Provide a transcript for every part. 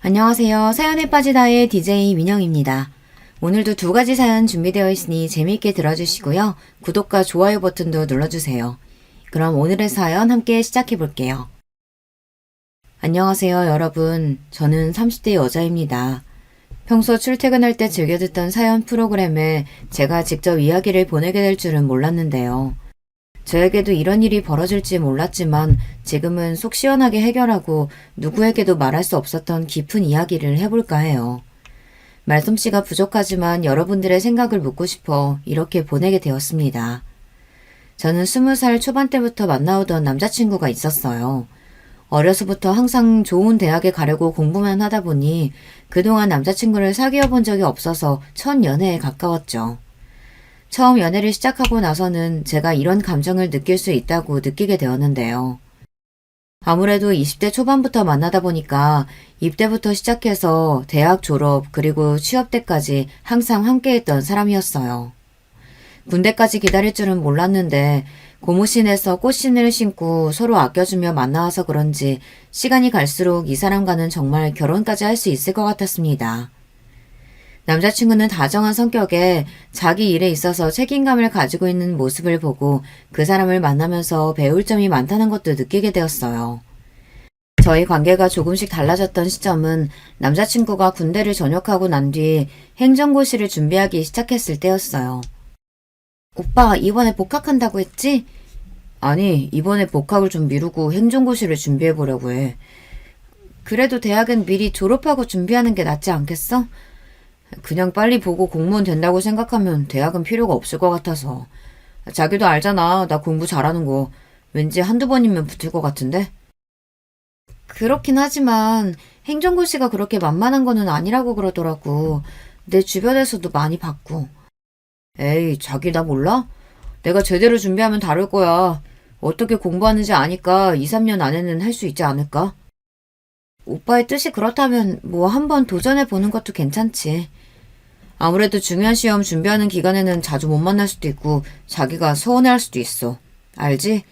안녕하세요. 사연에 빠지다의 DJ 민영입니다. 오늘도 두 가지 사연 준비되어 있으니 재미있게 들어주시고요. 구독과 좋아요 버튼도 눌러주세요. 그럼 오늘의 사연 함께 시작해 볼게요. 안녕하세요, 여러분. 저는 30대 여자입니다. 평소 출퇴근할 때 즐겨 듣던 사연 프로그램에 제가 직접 이야기를 보내게 될 줄은 몰랐는데요. 저에게도 이런 일이 벌어질지 몰랐지만 지금은 속 시원하게 해결하고 누구에게도 말할 수 없었던 깊은 이야기를 해볼까 해요. 말솜씨가 부족하지만 여러분들의 생각을 묻고 싶어 이렇게 보내게 되었습니다. 저는 20살 초반 때부터 만나오던 남자친구가 있었어요. 어려서부터 항상 좋은 대학에 가려고 공부만 하다 보니 그동안 남자친구를 사귀어 본 적이 없어서 첫 연애에 가까웠죠. 처음 연애를 시작하고 나서는 제가 이런 감정을 느낄 수 있다고 느끼게 되었는데요. 아무래도 20대 초반부터 만나다 보니까 입대부터 시작해서 대학 졸업 그리고 취업 때까지 항상 함께했던 사람이었어요. 군대까지 기다릴 줄은 몰랐는데 고무신에서 꽃신을 신고 서로 아껴주며 만나와서 그런지 시간이 갈수록 이 사람과는 정말 결혼까지 할 수 있을 것 같았습니다. 남자친구는 다정한 성격에 자기 일에 있어서 책임감을 가지고 있는 모습을 보고 그 사람을 만나면서 배울 점이 많다는 것도 느끼게 되었어요. 저희 관계가 조금씩 달라졌던 시점은 남자친구가 군대를 전역하고 난 뒤 행정고시를 준비하기 시작했을 때였어요. 오빠, 이번에 복학한다고 했지? 아니, 이번에 복학을 좀 미루고 행정고시를 준비해보려고 해. 그래도 대학은 미리 졸업하고 준비하는 게 낫지 않겠어? 그냥 빨리 보고 공무원 된다고 생각하면 대학은 필요가 없을 것 같아서. 자기도 알잖아. 나 공부 잘하는 거. 왠지 한두 번이면 붙을 것 같은데? 그렇긴 하지만 행정고시가 그렇게 만만한 거는 아니라고 그러더라고. 내 주변에서도 많이 봤고. 에이, 자기 나 몰라? 내가 제대로 준비하면 다를 거야. 어떻게 공부하는지 아니까 2, 3년 안에는 할 수 있지 않을까? 오빠의 뜻이 그렇다면 뭐 한번 도전해 보는 것도 괜찮지. 아무래도 중요한 시험 준비하는 기간에는 자주 못 만날 수도 있고 자기가 서운해할 수도 있어. 알지?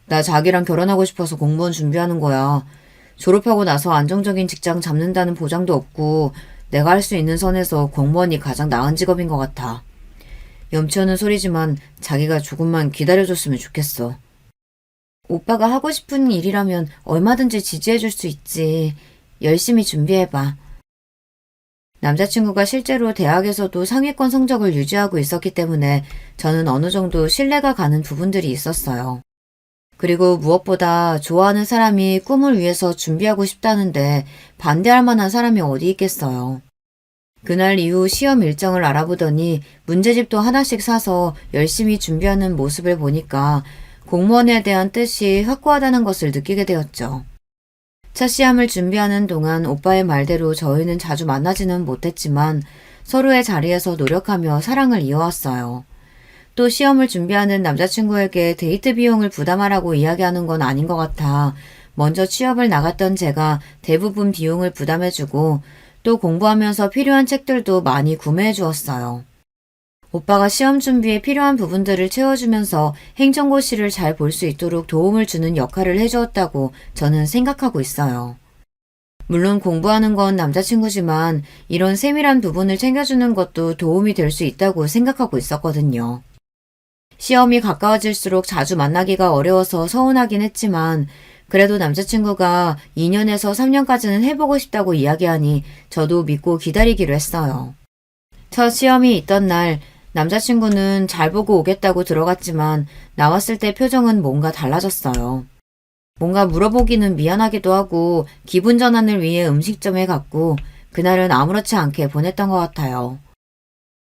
나 자기랑 결혼하고 싶어서 공무원 준비하는 거야. 졸업하고 나서 안정적인 직장 잡는다는 보장도 없고 내가 할 수 있는 선에서 공무원이 가장 나은 직업인 것 같아. 염치 없는 소리지만 자기가 조금만 기다려줬으면 좋겠어. 오빠가 하고 싶은 일이라면 얼마든지 지지해줄 수 있지. 열심히 준비해봐. 남자친구가 실제로 대학에서도 상위권 성적을 유지하고 있었기 때문에 저는 어느 정도 신뢰가 가는 부분들이 있었어요. 그리고 무엇보다 좋아하는 사람이 꿈을 위해서 준비하고 싶다는데 반대할 만한 사람이 어디 있겠어요. 그날 이후 시험 일정을 알아보더니 문제집도 하나씩 사서 열심히 준비하는 모습을 보니까 공무원에 대한 뜻이 확고하다는 것을 느끼게 되었죠. 첫 시험을 준비하는 동안 오빠의 말대로 저희는 자주 만나지는 못했지만 서로의 자리에서 노력하며 사랑을 이어왔어요. 또 시험을 준비하는 남자친구에게 데이트 비용을 부담하라고 이야기하는 건 아닌 것 같아 먼저 취업을 나갔던 제가 대부분 비용을 부담해주고 또 공부하면서 필요한 책들도 많이 구매해 주었어요. 오빠가 시험 준비에 필요한 부분들을 채워주면서 행정고시를 잘 볼 수 있도록 도움을 주는 역할을 해주었다고 저는 생각하고 있어요. 물론 공부하는 건 남자친구지만 이런 세밀한 부분을 챙겨주는 것도 도움이 될 수 있다고 생각하고 있었거든요. 시험이 가까워질수록 자주 만나기가 어려워서 서운하긴 했지만 그래도 남자친구가 2년에서 3년까지는 해보고 싶다고 이야기하니 저도 믿고 기다리기로 했어요. 첫 시험이 있던 날 남자친구는 잘 보고 오겠다고 들어갔지만 나왔을 때 표정은 뭔가 달라졌어요. 뭔가 물어보기는 미안하기도 하고 기분 전환을 위해 음식점에 갔고 그날은 아무렇지 않게 보냈던 것 같아요.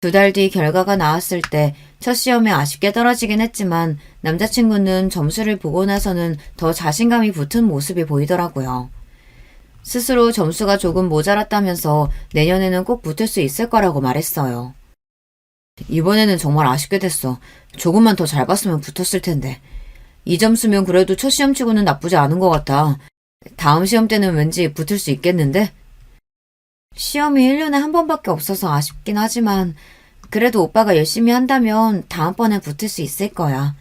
2달 뒤 결과가 나왔을 때 첫 시험에 아쉽게 떨어지긴 했지만 남자친구는 점수를 보고 나서는 더 자신감이 붙은 모습이 보이더라고요. 스스로 점수가 조금 모자랐다면서 내년에는 꼭 붙을 수 있을 거라고 말했어요. 이번에는 정말 아쉽게 됐어. 조금만 더 잘 봤으면 붙었을 텐데. 이 점수면 그래도 첫 시험치고는 나쁘지 않은 것 같아. 다음 시험 때는 왠지 붙을 수 있겠는데? 시험이 1년에 한 번밖에 없어서 아쉽긴 하지만 그래도 오빠가 열심히 한다면 다음번에 붙을 수 있을 거야.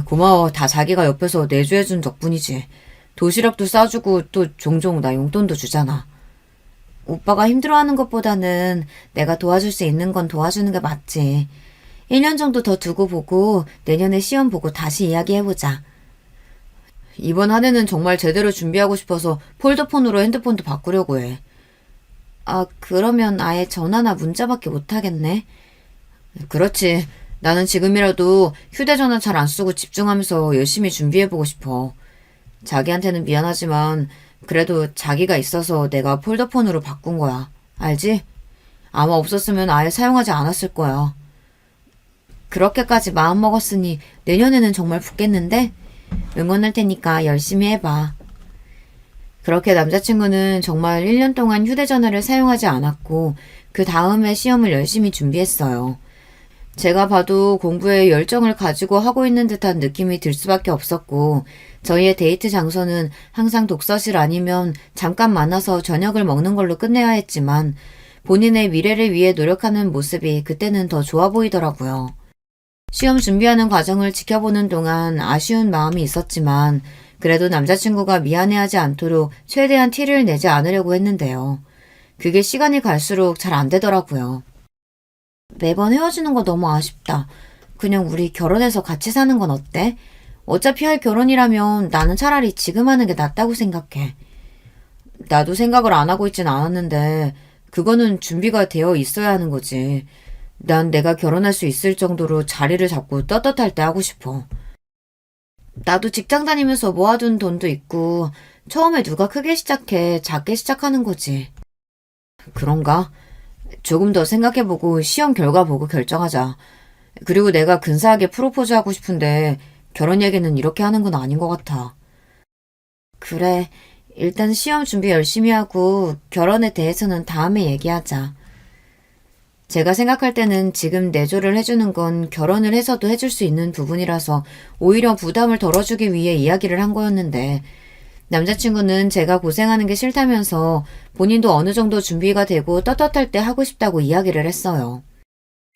고마워. 다 자기가 옆에서 내조해준 덕분이지. 도시락도 싸주고 또 종종 나 용돈도 주잖아. 오빠가 힘들어하는 것보다는 내가 도와줄 수 있는 건 도와주는 게 맞지. 1년 정도 더 두고 보고 내년에 시험 보고 다시 이야기해보자. 이번 한 해는 정말 제대로 준비하고 싶어서 폴더폰으로 핸드폰도 바꾸려고 해. 아, 그러면 아예 전화나 문자밖에 못하겠네. 그렇지. 나는 지금이라도 휴대전화 잘 안 쓰고 집중하면서 열심히 준비해보고 싶어. 자기한테는 미안하지만 그래도 자기가 있어서 내가 폴더폰으로 바꾼 거야. 알지? 아마 없었으면 아예 사용하지 않았을 거야. 그렇게까지 마음먹었으니 내년에는 정말 붙겠는데? 응원할 테니까 열심히 해봐. 그렇게 남자친구는 정말 1년 동안 휴대전화를 사용하지 않았고 그 다음에 시험을 열심히 준비했어요. 제가 봐도 공부에 열정을 가지고 하고 있는 듯한 느낌이 들 수밖에 없었고 저희의 데이트 장소는 항상 독서실 아니면 잠깐 만나서 저녁을 먹는 걸로 끝내야 했지만 본인의 미래를 위해 노력하는 모습이 그때는 더 좋아 보이더라고요. 시험 준비하는 과정을 지켜보는 동안 아쉬운 마음이 있었지만 그래도 남자친구가 미안해하지 않도록 최대한 티를 내지 않으려고 했는데요. 그게 시간이 갈수록 잘 안 되더라고요. 매번 헤어지는 거 너무 아쉽다. 그냥 우리 결혼해서 같이 사는 건 어때? 어차피 할 결혼이라면 나는 차라리 지금 하는 게 낫다고 생각해. 나도 생각을 안 하고 있진 않았는데 그거는 준비가 되어 있어야 하는 거지. 난 내가 결혼할 수 있을 정도로 자리를 잡고 떳떳할 때 하고 싶어. 나도 직장 다니면서 모아둔 돈도 있고 처음에 누가 크게 시작해 작게 시작하는 거지. 그런가? 조금 더 생각해보고 시험 결과 보고 결정하자. 그리고 내가 근사하게 프로포즈하고 싶은데 결혼 얘기는 이렇게 하는 건 아닌 것 같아. 그래, 일단 시험 준비 열심히 하고 결혼에 대해서는 다음에 얘기하자. 제가 생각할 때는 지금 내조를 해주는 건 결혼을 해서도 해줄 수 있는 부분이라서 오히려 부담을 덜어주기 위해 이야기를 한 거였는데 남자친구는 제가 고생하는 게 싫다면서 본인도 어느 정도 준비가 되고 떳떳할 때 하고 싶다고 이야기를 했어요.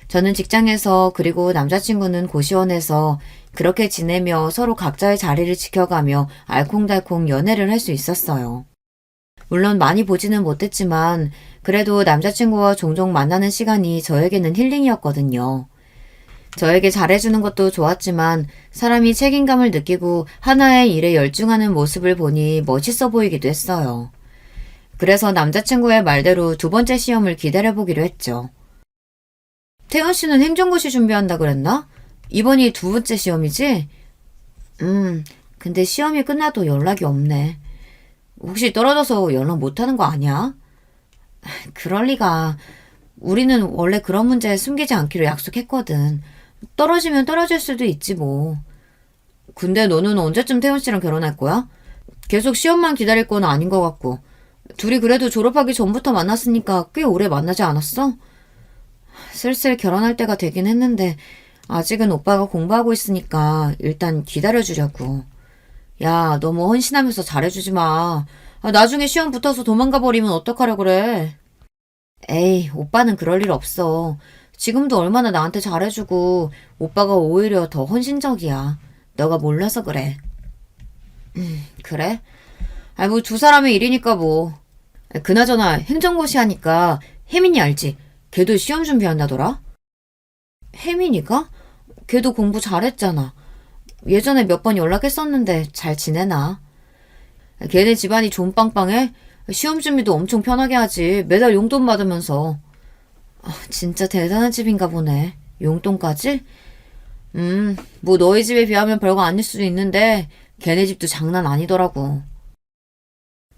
저는 직장에서 그리고 남자친구는 고시원에서 그렇게 지내며 서로 각자의 자리를 지켜가며 알콩달콩 연애를 할 수 있었어요. 물론 많이 보지는 못했지만 그래도 남자친구와 종종 만나는 시간이 저에게는 힐링이었거든요. 저에게 잘해주는 것도 좋았지만 사람이 책임감을 느끼고 하나의 일에 열중하는 모습을 보니 멋있어 보이기도 했어요. 그래서 남자친구의 말대로 두 번째 시험을 기다려보기로 했죠. 태연 씨는 행정고시 준비한다 그랬나? 이번이 두 번째 시험이지? 근데 시험이 끝나도 연락이 없네. 혹시 떨어져서 연락 못하는 거 아니야? 그럴 리가. 우리는 원래 그런 문제 숨기지 않기로 약속했거든. 떨어지면 떨어질 수도 있지 뭐. 근데 너는 언제쯤 태연 씨랑 결혼할 거야? 계속 시험만 기다릴 건 아닌 것 같고. 둘이 그래도 졸업하기 전부터 만났으니까 꽤 오래 만나지 않았어? 슬슬 결혼할 때가 되긴 했는데 아직은 오빠가 공부하고 있으니까 일단 기다려주려고. 야, 너무 헌신하면서 잘해주지 마. 나중에 시험 붙어서 도망가 버리면 어떡하려 그래. 에이, 오빠는 그럴 일 없어. 지금도 얼마나 나한테 잘해주고 오빠가 오히려 더 헌신적이야. 너가 몰라서 그래. 그래? 뭐 두 사람의 일이니까 뭐. 그나저나 행정고시 하니까 혜민이 알지? 걔도 시험 준비한다더라? 혜민이가? 걔도 공부 잘했잖아. 예전에 몇 번 연락했었는데 잘 지내나? 걔네 집안이 좀 빵빵해? 시험 준비도 엄청 편하게 하지. 매달 용돈 받으면서. 진짜 대단한 집인가 보네. 용돈까지? 뭐 너희 집에 비하면 별거 아닐 수도 있는데 걔네 집도 장난 아니더라고.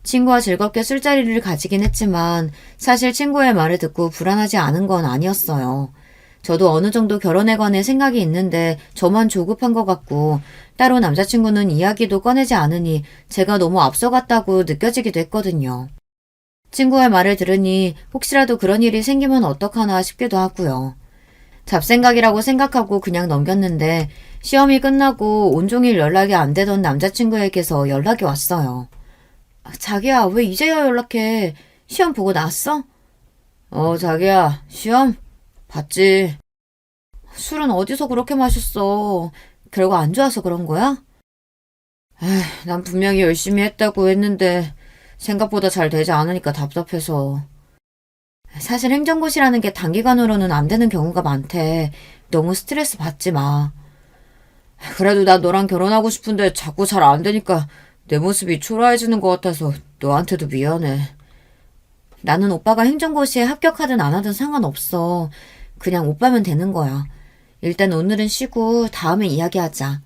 친구와 즐겁게 술자리를 가지긴 했지만 사실 친구의 말을 듣고 불안하지 않은 건 아니었어요. 저도 어느 정도 결혼에 관해 생각이 있는데 저만 조급한 것 같고 따로 남자친구는 이야기도 꺼내지 않으니 제가 너무 앞서갔다고 느껴지기도 했거든요. 친구의 말을 들으니 혹시라도 그런 일이 생기면 어떡하나 싶기도 하고요. 잡생각이라고 생각하고 그냥 넘겼는데 시험이 끝나고 온종일 연락이 안 되던 남자친구에게서 연락이 왔어요. 자기야, 왜 이제야 연락해? 시험 보고 나왔어? 자기야, 시험? 봤지. 술은 어디서 그렇게 마셨어? 결과 안 좋아서 그런 거야? 난 분명히 열심히 했다고 했는데 생각보다 잘 되지 않으니까 답답해서. 사실 행정고시라는 게 단기간으로는 안 되는 경우가 많대. 너무 스트레스 받지 마. 그래도 나 너랑 결혼하고 싶은데 자꾸 잘 안 되니까 내 모습이 초라해지는 것 같아서 너한테도 미안해. 나는 오빠가 행정고시에 합격하든 안 하든 상관없어. 그냥 오빠면 되는 거야. 일단 오늘은 쉬고 다음에 이야기하자.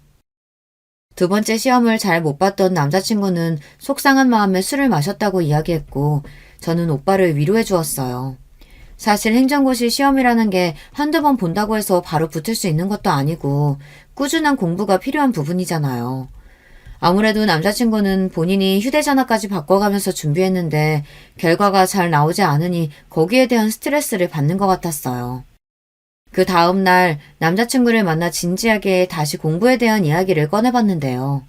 두 번째 시험을 잘 못 봤던 남자친구는 속상한 마음에 술을 마셨다고 이야기했고, 저는 오빠를 위로해 주었어요. 사실 행정고시 시험이라는 게 한두 번 본다고 해서 바로 붙을 수 있는 것도 아니고, 꾸준한 공부가 필요한 부분이잖아요. 아무래도 남자친구는 본인이 휴대전화까지 바꿔가면서 준비했는데, 결과가 잘 나오지 않으니 거기에 대한 스트레스를 받는 것 같았어요. 그 다음날 남자친구를 만나 진지하게 다시 공부에 대한 이야기를 꺼내봤는데요.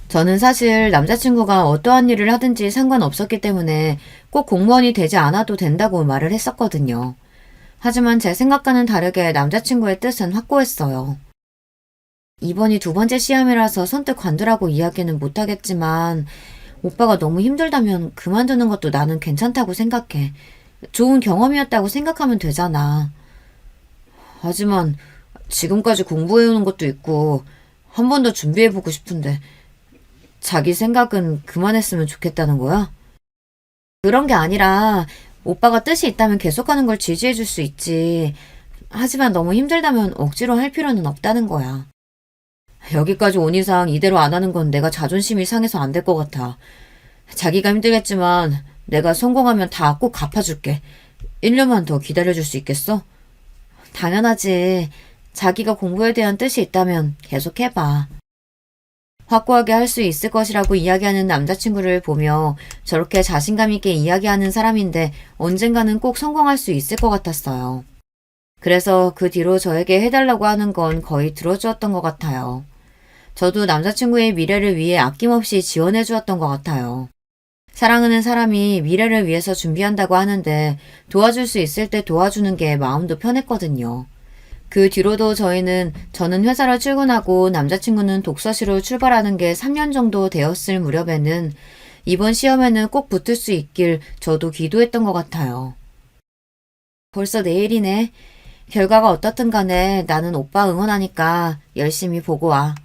저는 사실 남자친구가 어떠한 일을 하든지 상관없었기 때문에 꼭 공무원이 되지 않아도 된다고 말을 했었거든요. 하지만 제 생각과는 다르게 남자친구의 뜻은 확고했어요. 이번이 두 번째 시험이라서 선뜻 관두라고 이야기는 못하겠지만 오빠가 너무 힘들다면 그만두는 것도 나는 괜찮다고 생각해. 좋은 경험이었다고 생각하면 되잖아. 하지만 지금까지 공부해오는 것도 있고 한 번 더 준비해보고 싶은데 자기 생각은 그만했으면 좋겠다는 거야? 그런 게 아니라 오빠가 뜻이 있다면 계속하는 걸 지지해줄 수 있지. 하지만 너무 힘들다면 억지로 할 필요는 없다는 거야. 여기까지 온 이상 이대로 안 하는 건 내가 자존심이 상해서 안 될 것 같아. 자기가 힘들겠지만 내가 성공하면 다 꼭 갚아줄게. 1년만 더 기다려줄 수 있겠어? 당연하지. 자기가 공부에 대한 뜻이 있다면 계속 해봐. 확고하게 할 수 있을 것이라고 이야기하는 남자친구를 보며 저렇게 자신감 있게 이야기하는 사람인데 언젠가는 꼭 성공할 수 있을 것 같았어요. 그래서 그 뒤로 저에게 해달라고 하는 건 거의 들어주었던 것 같아요. 저도 남자친구의 미래를 위해 아낌없이 지원해 주었던 것 같아요. 사랑하는 사람이 미래를 위해서 준비한다고 하는데 도와줄 수 있을 때 도와주는 게 마음도 편했거든요. 그 뒤로도 저는 회사를 출근하고 남자친구는 독서실로 출발하는 게 3년 정도 되었을 무렵에는 이번 시험에는 꼭 붙을 수 있길 저도 기도했던 것 같아요. 벌써 내일이네. 결과가 어떻든 간에 나는 오빠 응원하니까 열심히 보고 와.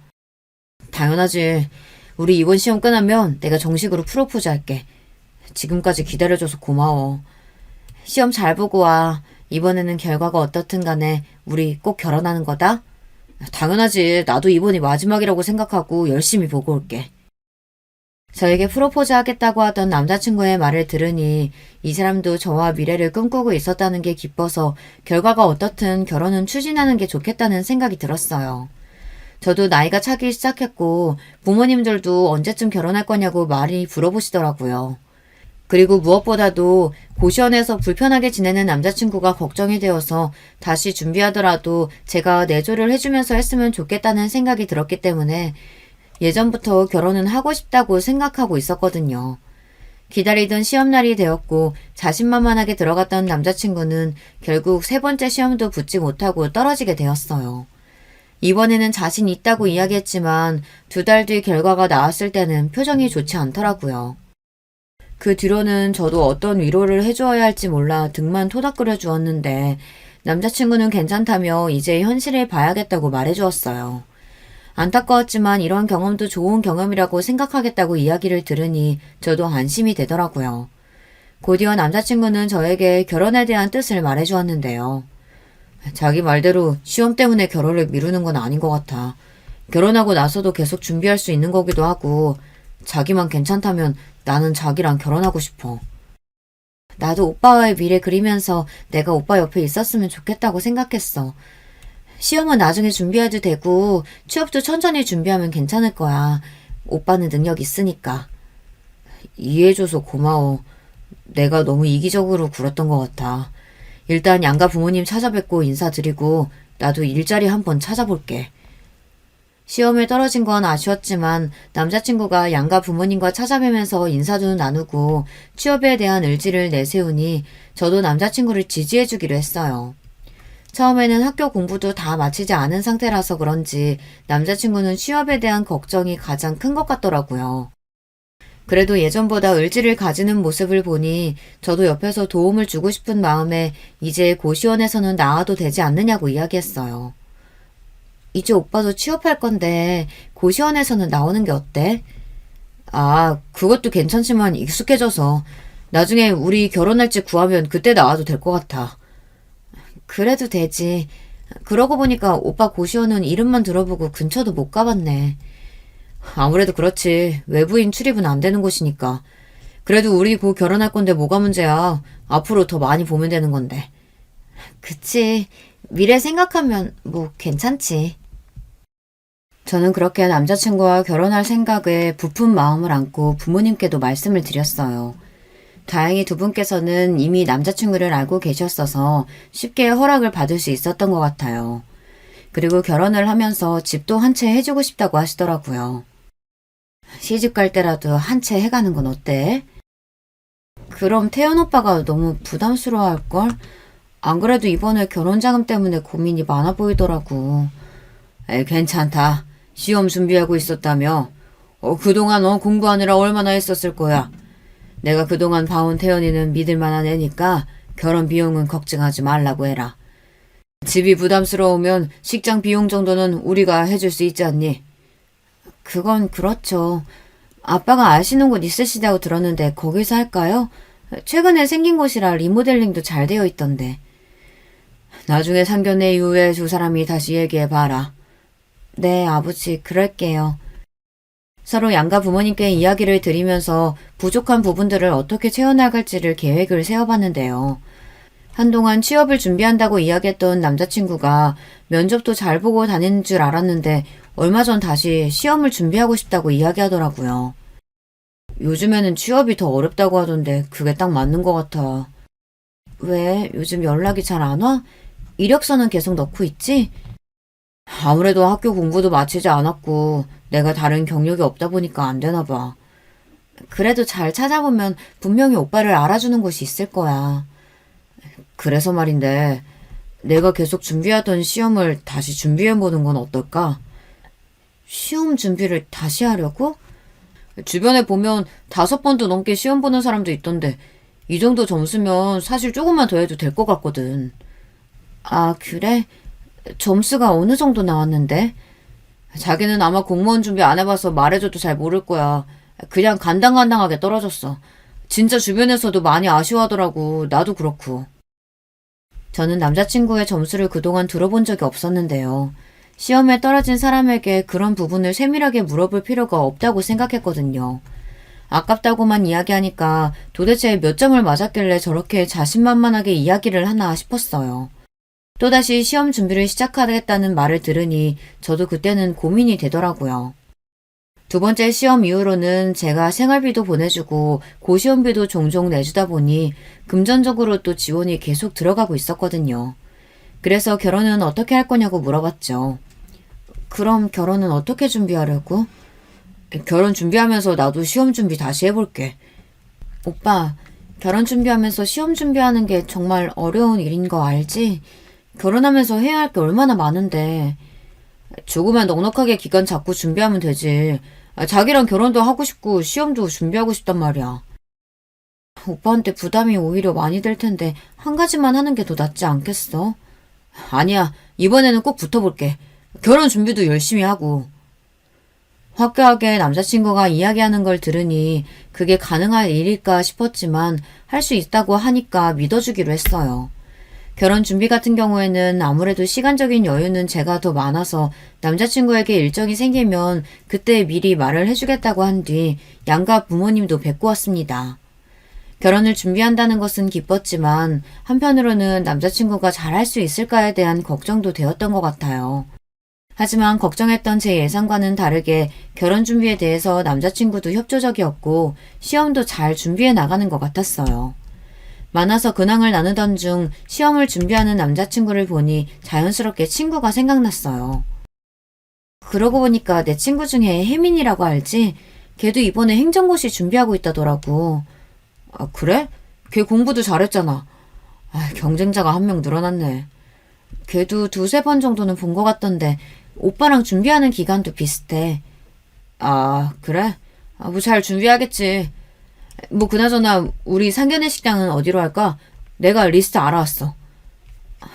당연하지. 우리 이번 시험 끝나면 내가 정식으로 프로포즈 할게. 지금까지 기다려줘서 고마워. 시험 잘 보고 와. 이번에는 결과가 어떻든 간에 우리 꼭 결혼하는 거다? 당연하지. 나도 이번이 마지막이라고 생각하고 열심히 보고 올게. 저에게 프로포즈 하겠다고 하던 남자친구의 말을 들으니 이 사람도 저와 미래를 꿈꾸고 있었다는 게 기뻐서 결과가 어떻든 결혼은 추진하는 게 좋겠다는 생각이 들었어요. 저도 나이가 차기 시작했고 부모님들도 언제쯤 결혼할 거냐고 많이 물어보시더라고요. 그리고 무엇보다도 고시원에서 불편하게 지내는 남자친구가 걱정이 되어서 다시 준비하더라도 제가 내조를 해주면서 했으면 좋겠다는 생각이 들었기 때문에 예전부터 결혼은 하고 싶다고 생각하고 있었거든요. 기다리던 시험날이 되었고 자신만만하게 들어갔던 남자친구는 결국 세 번째 시험도 붙지 못하고 떨어지게 되었어요. 이번에는 자신 있다고 이야기했지만 2달 뒤 결과가 나왔을 때는 표정이 좋지 않더라고요. 그 뒤로는 저도 어떤 위로를 해주어야 할지 몰라 등만 토닥거려 주었는데 남자친구는 괜찮다며 이제 현실을 봐야겠다고 말해주었어요. 안타까웠지만 이런 경험도 좋은 경험이라고 생각하겠다고 이야기를 들으니 저도 안심이 되더라고요. 곧이어 남자친구는 저에게 결혼에 대한 뜻을 말해주었는데요. 자기 말대로 시험 때문에 결혼을 미루는 건 아닌 것 같아. 결혼하고 나서도 계속 준비할 수 있는 거기도 하고 자기만 괜찮다면 나는 자기랑 결혼하고 싶어. 나도 오빠와의 미래 그리면서 내가 오빠 옆에 있었으면 좋겠다고 생각했어. 시험은 나중에 준비해도 되고 취업도 천천히 준비하면 괜찮을 거야. 오빠는 능력 있으니까. 이해해줘서 고마워. 내가 너무 이기적으로 굴었던 것 같아. 일단 양가 부모님 찾아뵙고 인사드리고 나도 일자리 한번 찾아볼게. 시험에 떨어진 건 아쉬웠지만 남자친구가 양가 부모님과 찾아뵈면서 인사도 나누고 취업에 대한 의지를 내세우니 저도 남자친구를 지지해주기로 했어요. 처음에는 학교 공부도 다 마치지 않은 상태라서 그런지 남자친구는 취업에 대한 걱정이 가장 큰 것 같더라고요. 그래도 예전보다 의지를 가지는 모습을 보니 저도 옆에서 도움을 주고 싶은 마음에 이제 고시원에서는 나와도 되지 않느냐고 이야기했어요. 이제 오빠도 취업할 건데 고시원에서는 나오는 게 어때? 아, 그것도 괜찮지만 익숙해져서 나중에 우리 결혼할지 구하면 그때 나와도 될 것 같아. 그래도 되지. 그러고 보니까 오빠 고시원은 이름만 들어보고 근처도 못 가봤네. 아무래도 그렇지. 외부인 출입은 안 되는 곳이니까. 그래도 우리 곧 결혼할 건데 뭐가 문제야. 앞으로 더 많이 보면 되는 건데. 그치. 미래 생각하면 뭐 괜찮지. 저는 그렇게 남자친구와 결혼할 생각에 부푼 마음을 안고 부모님께도 말씀을 드렸어요. 다행히 두 분께서는 이미 남자친구를 알고 계셨어서 쉽게 허락을 받을 수 있었던 것 같아요. 그리고 결혼을 하면서 집도 한 채 해주고 싶다고 하시더라고요. 시집 갈 때라도 한 채 해가는 건 어때? 그럼 태연 오빠가 너무 부담스러워할걸? 안 그래도 이번에 결혼자금 때문에 고민이 많아 보이더라고. 에이, 괜찮다. 시험 준비하고 있었다며. 그동안 공부하느라 얼마나 했었을 거야. 내가 그동안 봐온 태연이는 믿을 만한 애니까 결혼 비용은 걱정하지 말라고 해라. 집이 부담스러우면 식장 비용 정도는 우리가 해줄 수 있지 않니? 그건 그렇죠. 아빠가 아시는 곳 있으시다고 들었는데 거기서 할까요? 최근에 생긴 곳이라 리모델링도 잘 되어 있던데. 나중에 상견례 이후에 두 사람이 다시 얘기해봐라. 네, 아버지, 그럴게요. 서로 양가 부모님께 이야기를 드리면서 부족한 부분들을 어떻게 채워나갈지를 계획을 세워봤는데요. 한동안 취업을 준비한다고 이야기했던 남자친구가 면접도 잘 보고 다니는 줄 알았는데 얼마 전 다시 시험을 준비하고 싶다고 이야기하더라고요. 요즘에는 취업이 더 어렵다고 하던데 그게 딱 맞는 것 같아. 왜? 요즘 연락이 잘 안 와? 이력서는 계속 넣고 있지? 아무래도 학교 공부도 마치지 않았고 내가 다른 경력이 없다 보니까 안 되나 봐. 그래도 잘 찾아보면 분명히 오빠를 알아주는 곳이 있을 거야. 그래서 말인데 내가 계속 준비하던 시험을 다시 준비해보는 건 어떨까? 시험 준비를 다시 하려고? 주변에 보면 5번도 넘게 시험 보는 사람도 있던데 이 정도 점수면 사실 조금만 더 해도 될 것 같거든. 아, 그래? 점수가 어느 정도 나왔는데? 자기는 아마 공무원 준비 안 해봐서 말해줘도 잘 모를 거야. 그냥 간당간당하게 떨어졌어. 진짜 주변에서도 많이 아쉬워하더라고. 나도 그렇고. 저는 남자친구의 점수를 그동안 들어본 적이 없었는데요. 시험에 떨어진 사람에게 그런 부분을 세밀하게 물어볼 필요가 없다고 생각했거든요. 아깝다고만 이야기하니까 도대체 몇 점을 맞았길래 저렇게 자신만만하게 이야기를 하나 싶었어요. 또다시 시험 준비를 시작하겠다는 말을 들으니 저도 그때는 고민이 되더라고요. 두 번째 시험 이후로는 제가 생활비도 보내주고 고시원비도 종종 내주다 보니 금전적으로 또 지원이 계속 들어가고 있었거든요. 그래서 결혼은 어떻게 할 거냐고 물어봤죠. 그럼 결혼은 어떻게 준비하려고? 결혼 준비하면서 나도 시험 준비 다시 해볼게. 오빠, 결혼 준비하면서 시험 준비하는 게 정말 어려운 일인 거 알지? 결혼하면서 해야 할 게 얼마나 많은데. 조금만 넉넉하게 기간 잡고 준비하면 되지. 자기랑 결혼도 하고 싶고 시험도 준비하고 싶단 말이야. 오빠한테 부담이 오히려 많이 될 텐데 한 가지만 하는 게 더 낫지 않겠어? 아니야. 이번에는 꼭 붙어볼게. 결혼 준비도 열심히 하고. 화끈하게 남자친구가 이야기하는 걸 들으니 그게 가능할 일일까 싶었지만 할 수 있다고 하니까 믿어주기로 했어요. 결혼 준비 같은 경우에는 아무래도 시간적인 여유는 제가 더 많아서 남자친구에게 일정이 생기면 그때 미리 말을 해주겠다고 한 뒤 양가 부모님도 뵙고 왔습니다. 결혼을 준비한다는 것은 기뻤지만 한편으로는 남자친구가 잘할 수 있을까에 대한 걱정도 되었던 것 같아요. 하지만 걱정했던 제 예상과는 다르게 결혼 준비에 대해서 남자친구도 협조적이었고 시험도 잘 준비해 나가는 것 같았어요. 만나서 근황을 나누던 중 시험을 준비하는 남자친구를 보니 자연스럽게 친구가 생각났어요. 그러고 보니까 내 친구 중에 혜민이라고 알지? 걔도 이번에 행정고시 준비하고 있다더라고. 아, 그래? 걔 공부도 잘했잖아. 경쟁자가 한 명 늘어났네. 걔도 2-3번 정도는 본 것 같던데 오빠랑 준비하는 기간도 비슷해. 아, 그래? 뭐 잘 준비하겠지. 뭐 그나저나 우리 상견례 식당은 어디로 할까? 내가 리스트 알아왔어.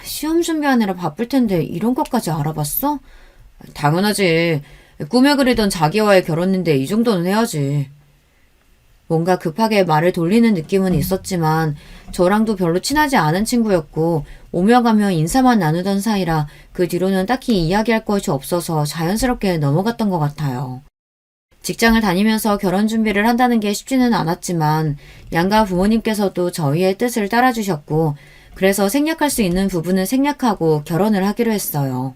시험 준비하느라 바쁠 텐데 이런 것까지 알아봤어? 당연하지. 꿈에 그리던 자기와의 결혼인데 이 정도는 해야지. 뭔가 급하게 말을 돌리는 느낌은 있었지만 저랑도 별로 친하지 않은 친구였고 오며 가며 인사만 나누던 사이라 그 뒤로는 딱히 이야기할 것이 없어서 자연스럽게 넘어갔던 것 같아요. 직장을 다니면서 결혼 준비를 한다는 게 쉽지는 않았지만 양가 부모님께서도 저희의 뜻을 따라주셨고 그래서 생략할 수 있는 부분은 생략하고 결혼을 하기로 했어요.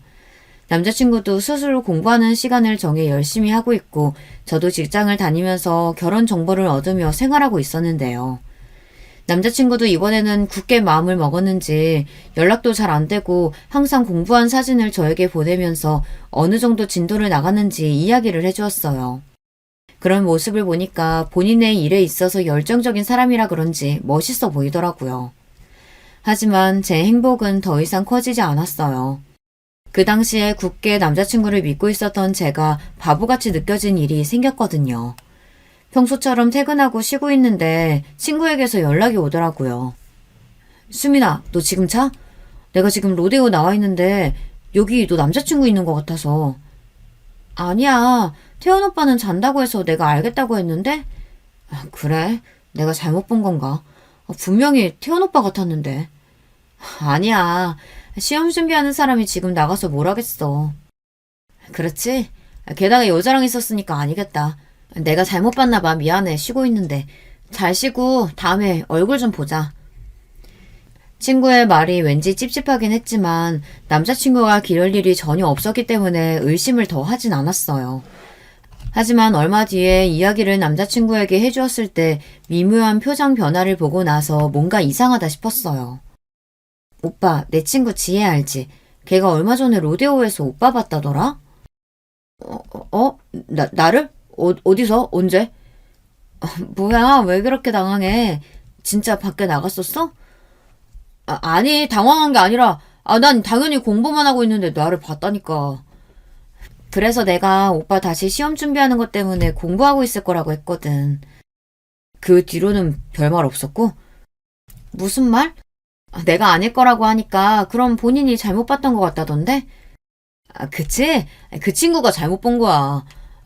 남자친구도 스스로 공부하는 시간을 정해 열심히 하고 있고 저도 직장을 다니면서 결혼 정보를 얻으며 생활하고 있었는데요. 남자친구도 이번에는 굳게 마음을 먹었는지 연락도 잘 안 되고 항상 공부한 사진을 저에게 보내면서 어느 정도 진도를 나갔는지 이야기를 해주었어요. 그런 모습을 보니까 본인의 일에 있어서 열정적인 사람이라 그런지 멋있어 보이더라고요. 하지만 제 행복은 더 이상 커지지 않았어요. 그 당시에 굳게 남자친구를 믿고 있었던 제가 바보같이 느껴진 일이 생겼거든요. 평소처럼 퇴근하고 쉬고 있는데 친구에게서 연락이 오더라고요. 수민아, 너 지금 자? 내가 지금 로데오 나와 있는데 여기 너 남자친구 있는 것 같아서. 아니야, 태연 오빠는 잔다고 해서 내가 알겠다고 했는데? 그래? 내가 잘못 본 건가? 분명히 태연 오빠 같았는데. 아니야. 시험 준비하는 사람이 지금 나가서 뭘 하겠어. 그렇지? 게다가 여자랑 있었으니까 아니겠다. 내가 잘못 봤나 봐. 미안해. 쉬고 있는데. 잘 쉬고 다음에 얼굴 좀 보자. 친구의 말이 왠지 찝찝하긴 했지만 남자친구가 기럴 일이 전혀 없었기 때문에 의심을 더 하진 않았어요. 하지만 얼마 뒤에 이야기를 남자친구에게 해주었을 때 미묘한 표정 변화를 보고 나서 뭔가 이상하다 싶었어요. 오빠, 내 친구 지혜 알지? 걔가 얼마 전에 로데오에서 오빠 봤다더라? 나를? 어디서? 언제? 뭐야, 왜 그렇게 당황해? 진짜 밖에 나갔었어? 아니, 당황한 게 아니라, 난 당연히 공부만 하고 있는데 나를 봤다니까. 그래서 내가 오빠 다시 시험 준비하는 것 때문에 공부하고 있을 거라고 했거든. 그 뒤로는 별말 없었고? 무슨 말? 내가 아닐 거라고 하니까 그럼 본인이 잘못 봤던 것 같다던데? 그치? 그 친구가 잘못 본 거야.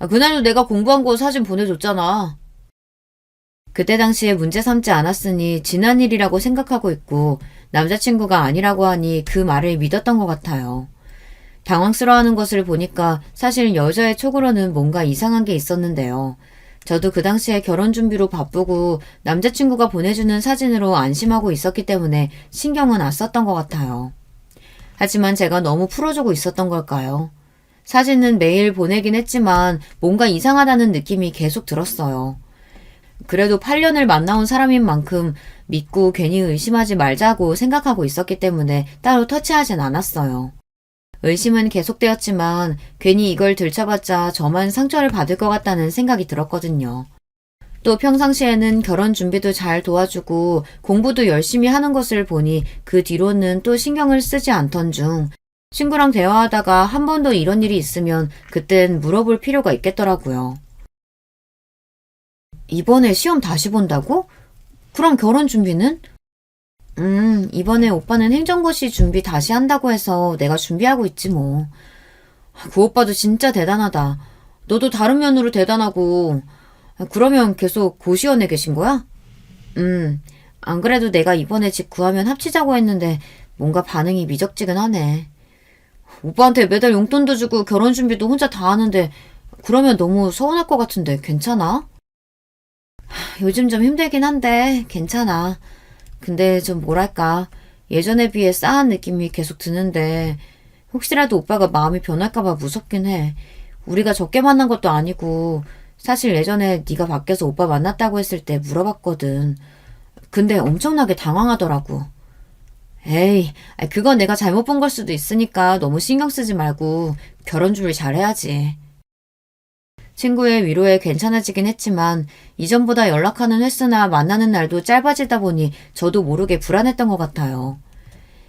그날도 내가 공부한 거 사진 보내줬잖아. 그때 당시에 문제 삼지 않았으니 지난 일이라고 생각하고 있고 남자친구가 아니라고 하니 그 말을 믿었던 것 같아요. 당황스러워하는 것을 보니까 사실 여자의 촉으로는 뭔가 이상한 게 있었는데요. 저도 그 당시에 결혼 준비로 바쁘고 남자친구가 보내주는 사진으로 안심하고 있었기 때문에 신경은 안 썼던 것 같아요. 하지만 제가 너무 풀어주고 있었던 걸까요? 사진은 매일 보내긴 했지만 뭔가 이상하다는 느낌이 계속 들었어요. 그래도 8년을 만나온 사람인 만큼 믿고 괜히 의심하지 말자고 생각하고 있었기 때문에 따로 터치하진 않았어요. 의심은 계속되었지만 괜히 이걸 들춰봤자 저만 상처를 받을 것 같다는 생각이 들었거든요. 또 평상시에는 결혼 준비도 잘 도와주고 공부도 열심히 하는 것을 보니 그 뒤로는 또 신경을 쓰지 않던 중 친구랑 대화하다가 한 번 더 이런 일이 있으면 그땐 물어볼 필요가 있겠더라고요. 이번에 시험 다시 본다고? 그럼 결혼 준비는? 이번에 오빠는 행정고시 준비 다시 한다고 해서 내가 준비하고 있지 뭐. 그 오빠도 진짜 대단하다. 너도 다른 면으로 대단하고. 그러면 계속 고시원에 계신 거야? 안 그래도 내가 이번에 집 구하면 합치자고 했는데 뭔가 반응이 미적지근하네. 오빠한테 매달 용돈도 주고 결혼 준비도 혼자 다 하는데 그러면 너무 서운할 것 같은데 괜찮아? 요즘 좀 힘들긴 한데 괜찮아. 근데 좀 뭐랄까 예전에 비해 싸한 느낌이 계속 드는데 혹시라도 오빠가 마음이 변할까봐 무섭긴 해. 우리가 적게 만난 것도 아니고 사실 예전에 네가 밖에서 오빠 만났다고 했을 때 물어봤거든. 근데 엄청나게 당황하더라고. 에이, 그건 내가 잘못 본 걸 수도 있으니까 너무 신경 쓰지 말고 결혼 준비 잘해야지. 친구의 위로에 괜찮아지긴 했지만 이전보다 연락하는 횟수나 만나는 날도 짧아지다 보니 저도 모르게 불안했던 것 같아요.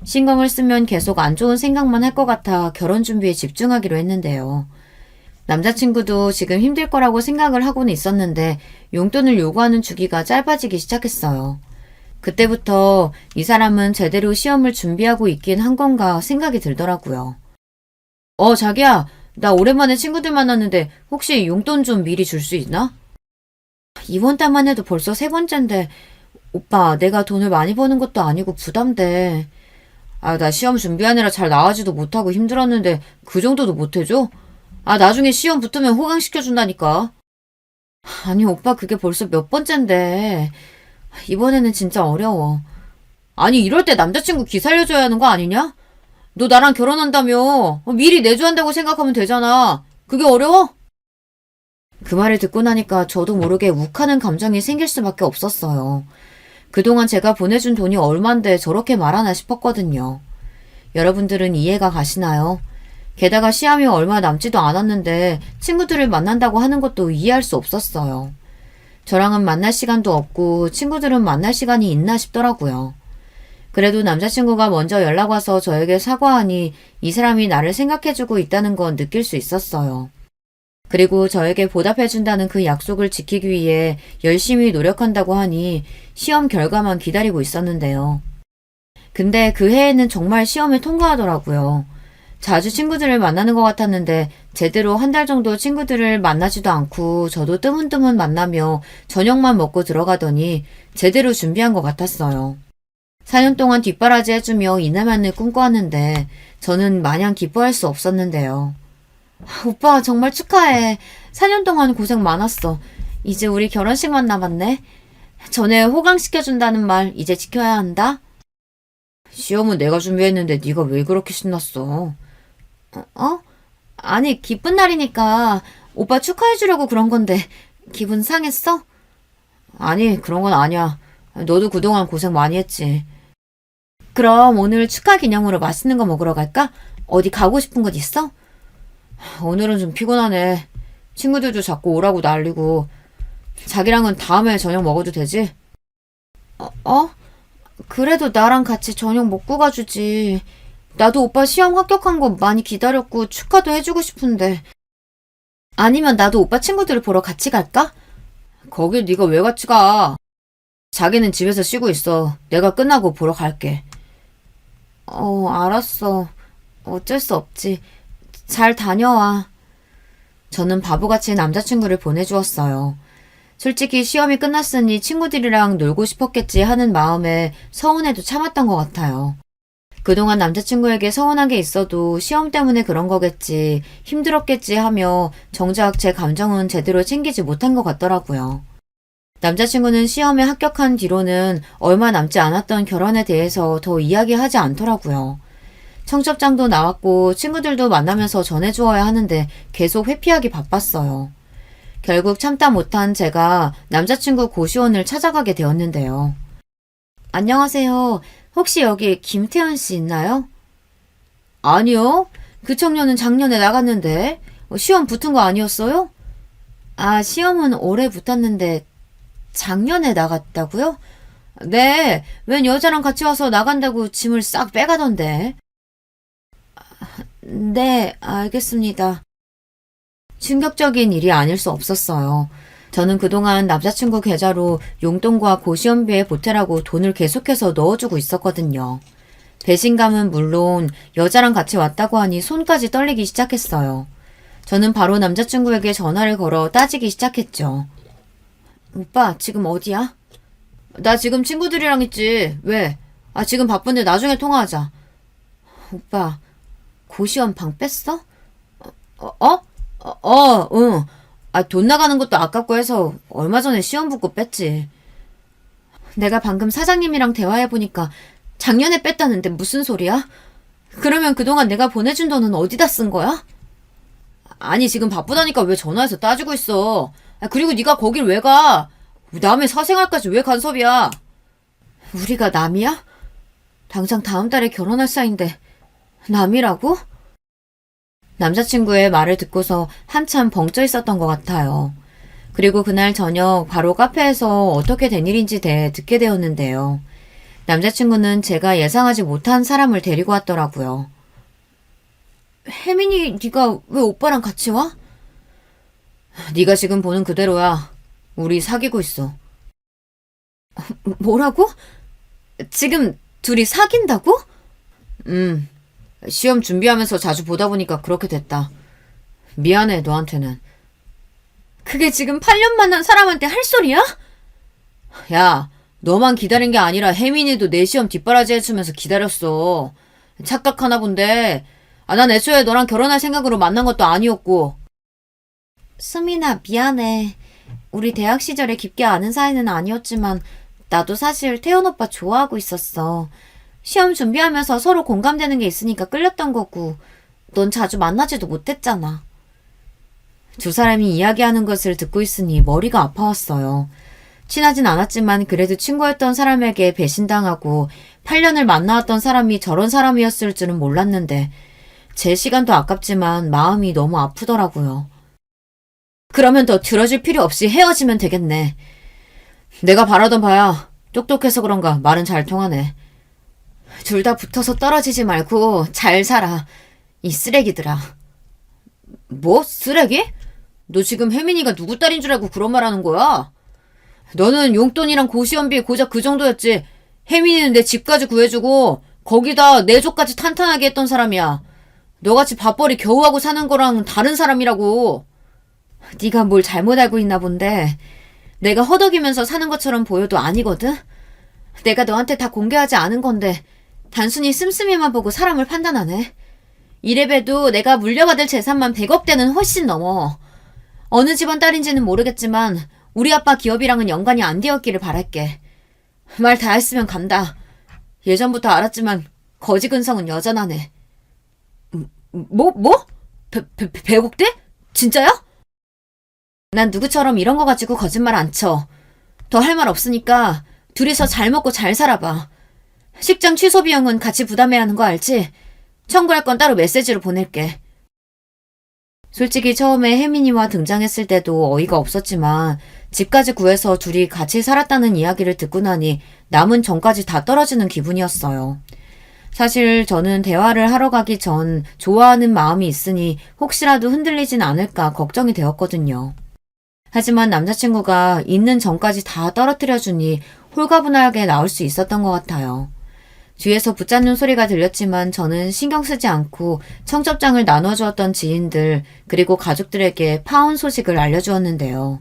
신경을 쓰면 계속 안 좋은 생각만 할 것 같아 결혼 준비에 집중하기로 했는데요. 남자친구도 지금 힘들 거라고 생각을 하고는 있었는데 용돈을 요구하는 주기가 짧아지기 시작했어요. 그때부터 이 사람은 제대로 시험을 준비하고 있긴 한 건가 생각이 들더라고요. 자기야, 나 오랜만에 친구들 만났는데 혹시 용돈 좀 미리 줄 수 있나? 이번 달만 해도 벌써 세 번째인데 오빠, 내가 돈을 많이 버는 것도 아니고 부담돼. 나 시험 준비하느라 잘 나가지도 못하고 힘들었는데 그 정도도 못해줘? 나중에 시험 붙으면 호강시켜준다니까. 아니, 오빠 그게 벌써 몇 번째인데. 이번에는 진짜 어려워. 아니, 이럴 때 남자친구 기살려줘야 하는 거 아니냐? 너 나랑 결혼한다며. 미리 내조한다고 생각하면 되잖아. 그게 어려워? 그 말을 듣고 나니까 저도 모르게 욱하는 감정이 생길 수밖에 없었어요. 그동안 제가 보내준 돈이 얼만데 저렇게 말하나 싶었거든요. 여러분들은 이해가 가시나요? 게다가 시험이 얼마 남지도 않았는데 친구들을 만난다고 하는 것도 이해할 수 없었어요. 저랑은 만날 시간도 없고 친구들은 만날 시간이 있나 싶더라고요. 그래도 남자친구가 먼저 연락 와서 저에게 사과하니 이 사람이 나를 생각해주고 있다는 건 느낄 수 있었어요. 그리고 저에게 보답해준다는 그 약속을 지키기 위해 열심히 노력한다고 하니 시험 결과만 기다리고 있었는데요. 근데 그 해에는 정말 시험에 통과하더라고요. 자주 친구들을 만나는 것 같았는데 제대로 한 달 정도 친구들을 만나지도 않고 저도 뜨문뜨문 만나며 저녁만 먹고 들어가더니 제대로 준비한 것 같았어요. 4년 동안 뒷바라지 해주며 이날만을 꿈꿔왔는데 저는 마냥 기뻐할 수 없었는데요. 오빠 정말 축하해. 4년 동안 고생 많았어. 이제 우리 결혼식만 남았네. 전에 호강시켜준다는 말 이제 지켜야 한다. 시험은 내가 준비했는데 네가 왜 그렇게 신났어? 아니, 기쁜 날이니까 오빠 축하해주려고 그런 건데 기분 상했어? 아니, 그런 건 아니야. 너도 그동안 고생 많이 했지. 그럼 오늘 축하 기념으로 맛있는 거 먹으러 갈까? 어디 가고 싶은 곳 있어? 오늘은 좀 피곤하네. 친구들도 자꾸 오라고 난리고. 자기랑은 다음에 저녁 먹어도 되지? 그래도 나랑 같이 저녁 먹고 가주지. 나도 오빠 시험 합격한 거 많이 기다렸고 축하도 해주고 싶은데. 아니면 나도 오빠 친구들을 보러 같이 갈까? 거길 네가 왜 같이 가? 자기는 집에서 쉬고 있어. 내가 끝나고 보러 갈게. 알았어. 어쩔 수 없지. 잘 다녀와. 저는 바보같이 남자친구를 보내주었어요. 솔직히 시험이 끝났으니 친구들이랑 놀고 싶었겠지 하는 마음에 서운해도 참았던 것 같아요. 그동안 남자친구에게 서운한 게 있어도 시험 때문에 그런 거겠지, 힘들었겠지 하며 정작 제 감정은 제대로 챙기지 못한 것 같더라고요. 남자친구는 시험에 합격한 뒤로는 얼마 남지 않았던 결혼에 대해서 더 이야기하지 않더라고요. 청첩장도 나왔고 친구들도 만나면서 전해주어야 하는데 계속 회피하기 바빴어요. 결국 참다 못한 제가 남자친구 고시원을 찾아가게 되었는데요. 안녕하세요. 혹시 여기 김태현 씨 있나요? 아니요. 그 청년은 작년에 나갔는데 시험 붙은 거 아니었어요? 시험은 올해 붙었는데 작년에 나갔다고요? 네, 웬 여자랑 같이 와서 나간다고 짐을 싹 빼가던데. 네, 알겠습니다. 충격적인 일이 아닐 수 없었어요. 저는 그동안 남자친구 계좌로 용돈과 고시원비에 보태라고 돈을 계속해서 넣어주고 있었거든요. 배신감은 물론 여자랑 같이 왔다고 하니 손까지 떨리기 시작했어요. 저는 바로 남자친구에게 전화를 걸어 따지기 시작했죠. 오빠, 지금 어디야? 나 지금 친구들이랑 있지. 왜? 지금 바쁜데 나중에 통화하자. 오빠, 고시원 방 뺐어? 응. 돈 나가는 것도 아깝고 해서 얼마 전에 시험 붙고 뺐지. 내가 방금 사장님이랑 대화해보니까 작년에 뺐다는데 무슨 소리야? 그러면 그동안 내가 보내준 돈은 어디다 쓴 거야? 아니, 지금 바쁘다니까 왜 전화해서 따지고 있어. 그리고 네가 거길 왜 가? 남의 사생활까지 왜 간섭이야? 우리가 남이야? 당장 다음 달에 결혼할 사이인데 남이라고? 남자친구의 말을 듣고서 한참 벙쪄 있었던 것 같아요. 그리고 그날 저녁 바로 카페에서 어떻게 된 일인지 듣게 되었는데요. 남자친구는 제가 예상하지 못한 사람을 데리고 왔더라고요. 혜민이 네가 왜 오빠랑 같이 와? 네가 지금 보는 그대로야. 우리 사귀고 있어. 뭐라고? 지금 둘이 사귄다고? 시험 준비하면서 자주 보다 보니까 그렇게 됐다. 미안해, 너한테는. 그게 지금 8년 만난 사람한테 할 소리야? 야, 너만 기다린 게 아니라 혜민이도 내 시험 뒷바라지 해주면서 기다렸어. 착각하나 본데. 난 애초에 너랑 결혼할 생각으로 만난 것도 아니었고. 수민아, 미안해. 우리 대학 시절에 깊게 아는 사이는 아니었지만 나도 사실 태연 오빠 좋아하고 있었어. 시험 준비하면서 서로 공감되는 게 있으니까 끌렸던 거고 넌 자주 만나지도 못했잖아. 두 사람이 이야기하는 것을 듣고 있으니 머리가 아파왔어요. 친하진 않았지만 그래도 친구였던 사람에게 배신당하고 8년을 만나왔던 사람이 저런 사람이었을 줄은 몰랐는데 제 시간도 아깝지만 마음이 너무 아프더라고요. 그러면 더 들어줄 필요 없이 헤어지면 되겠네. 내가 바라던 바야. 똑똑해서 그런가 말은 잘 통하네. 둘 다 붙어서 떨어지지 말고 잘 살아. 이 쓰레기들아. 뭐? 쓰레기? 너 지금 혜민이가 누구 딸인 줄 알고 그런 말 하는 거야? 너는 용돈이랑 고시원비 고작 그 정도였지. 혜민이는 내 집까지 구해주고 거기다 내 족까지 탄탄하게 했던 사람이야. 너같이 밥벌이 겨우 하고 사는 거랑 다른 사람이라고. 네가 뭘 잘못 알고 있나 본데 내가 허덕이면서 사는 것처럼 보여도 아니거든? 내가 너한테 다 공개하지 않은 건데 단순히 씀씀이만 보고 사람을 판단하네. 이래봬도 내가 물려받을 재산만 100억대는 훨씬 넘어. 어느 집안 딸인지는 모르겠지만 우리 아빠 기업이랑은 연관이 안 되었기를 바랄게. 말 다 했으면 간다. 예전부터 알았지만 거지 근성은 여전하네. 뭐? 100억대? 진짜야? 난 누구처럼 이런 거 가지고 거짓말 안 쳐. 더 할 말 없으니까 둘이서 잘 먹고 잘 살아봐. 식장 취소 비용은 같이 부담해야 하는 거 알지? 청구할 건 따로 메시지로 보낼게. 솔직히 처음에 혜민이와 등장했을 때도 어이가 없었지만 집까지 구해서 둘이 같이 살았다는 이야기를 듣고 나니 남은 정까지 다 떨어지는 기분이었어요. 사실 저는 대화를 하러 가기 전 좋아하는 마음이 있으니 혹시라도 흔들리진 않을까 걱정이 되었거든요. 하지만 남자친구가 있는 정까지 다 떨어뜨려주니 홀가분하게 나올 수 있었던 것 같아요. 뒤에서 붙잡는 소리가 들렸지만 저는 신경 쓰지 않고 청첩장을 나눠주었던 지인들 그리고 가족들에게 파혼 소식을 알려주었는데요.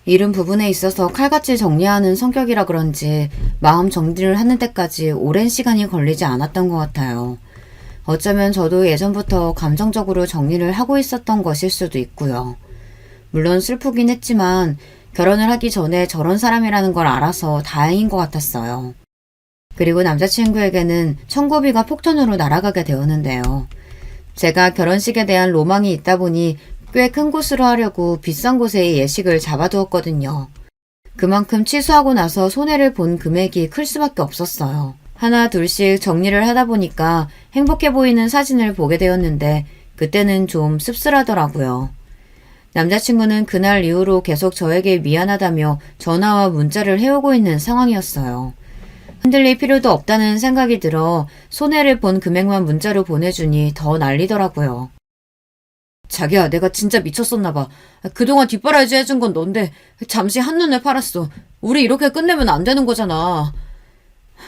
이른 부분에 있어서 칼같이 정리하는 성격이라 그런지 마음 정리를 하는 데까지 오랜 시간이 걸리지 않았던 것 같아요. 어쩌면 저도 예전부터 감정적으로 정리를 하고 있었던 것일 수도 있고요. 물론 슬프긴 했지만 결혼을 하기 전에 저런 사람이라는 걸 알아서 다행인 것 같았어요. 그리고 남자친구에게는 청구비가 폭탄으로 날아가게 되었는데요. 제가 결혼식에 대한 로망이 있다 보니 꽤 큰 곳으로 하려고 비싼 곳에 예식을 잡아두었거든요. 그만큼 취소하고 나서 손해를 본 금액이 클 수밖에 없었어요. 하나 둘씩 정리를 하다 보니까 행복해 보이는 사진을 보게 되었는데 그때는 좀 씁쓸하더라고요. 남자친구는 그날 이후로 계속 저에게 미안하다며 전화와 문자를 해오고 있는 상황이었어요. 흔들릴 필요도 없다는 생각이 들어 손해를 본 금액만 문자로 보내주니 더 난리더라고요. 자기야, 내가 진짜 미쳤었나봐. 그동안 뒷바라지 해준 건 넌데 잠시 한눈에 팔았어. 우리 이렇게 끝내면 안 되는 거잖아.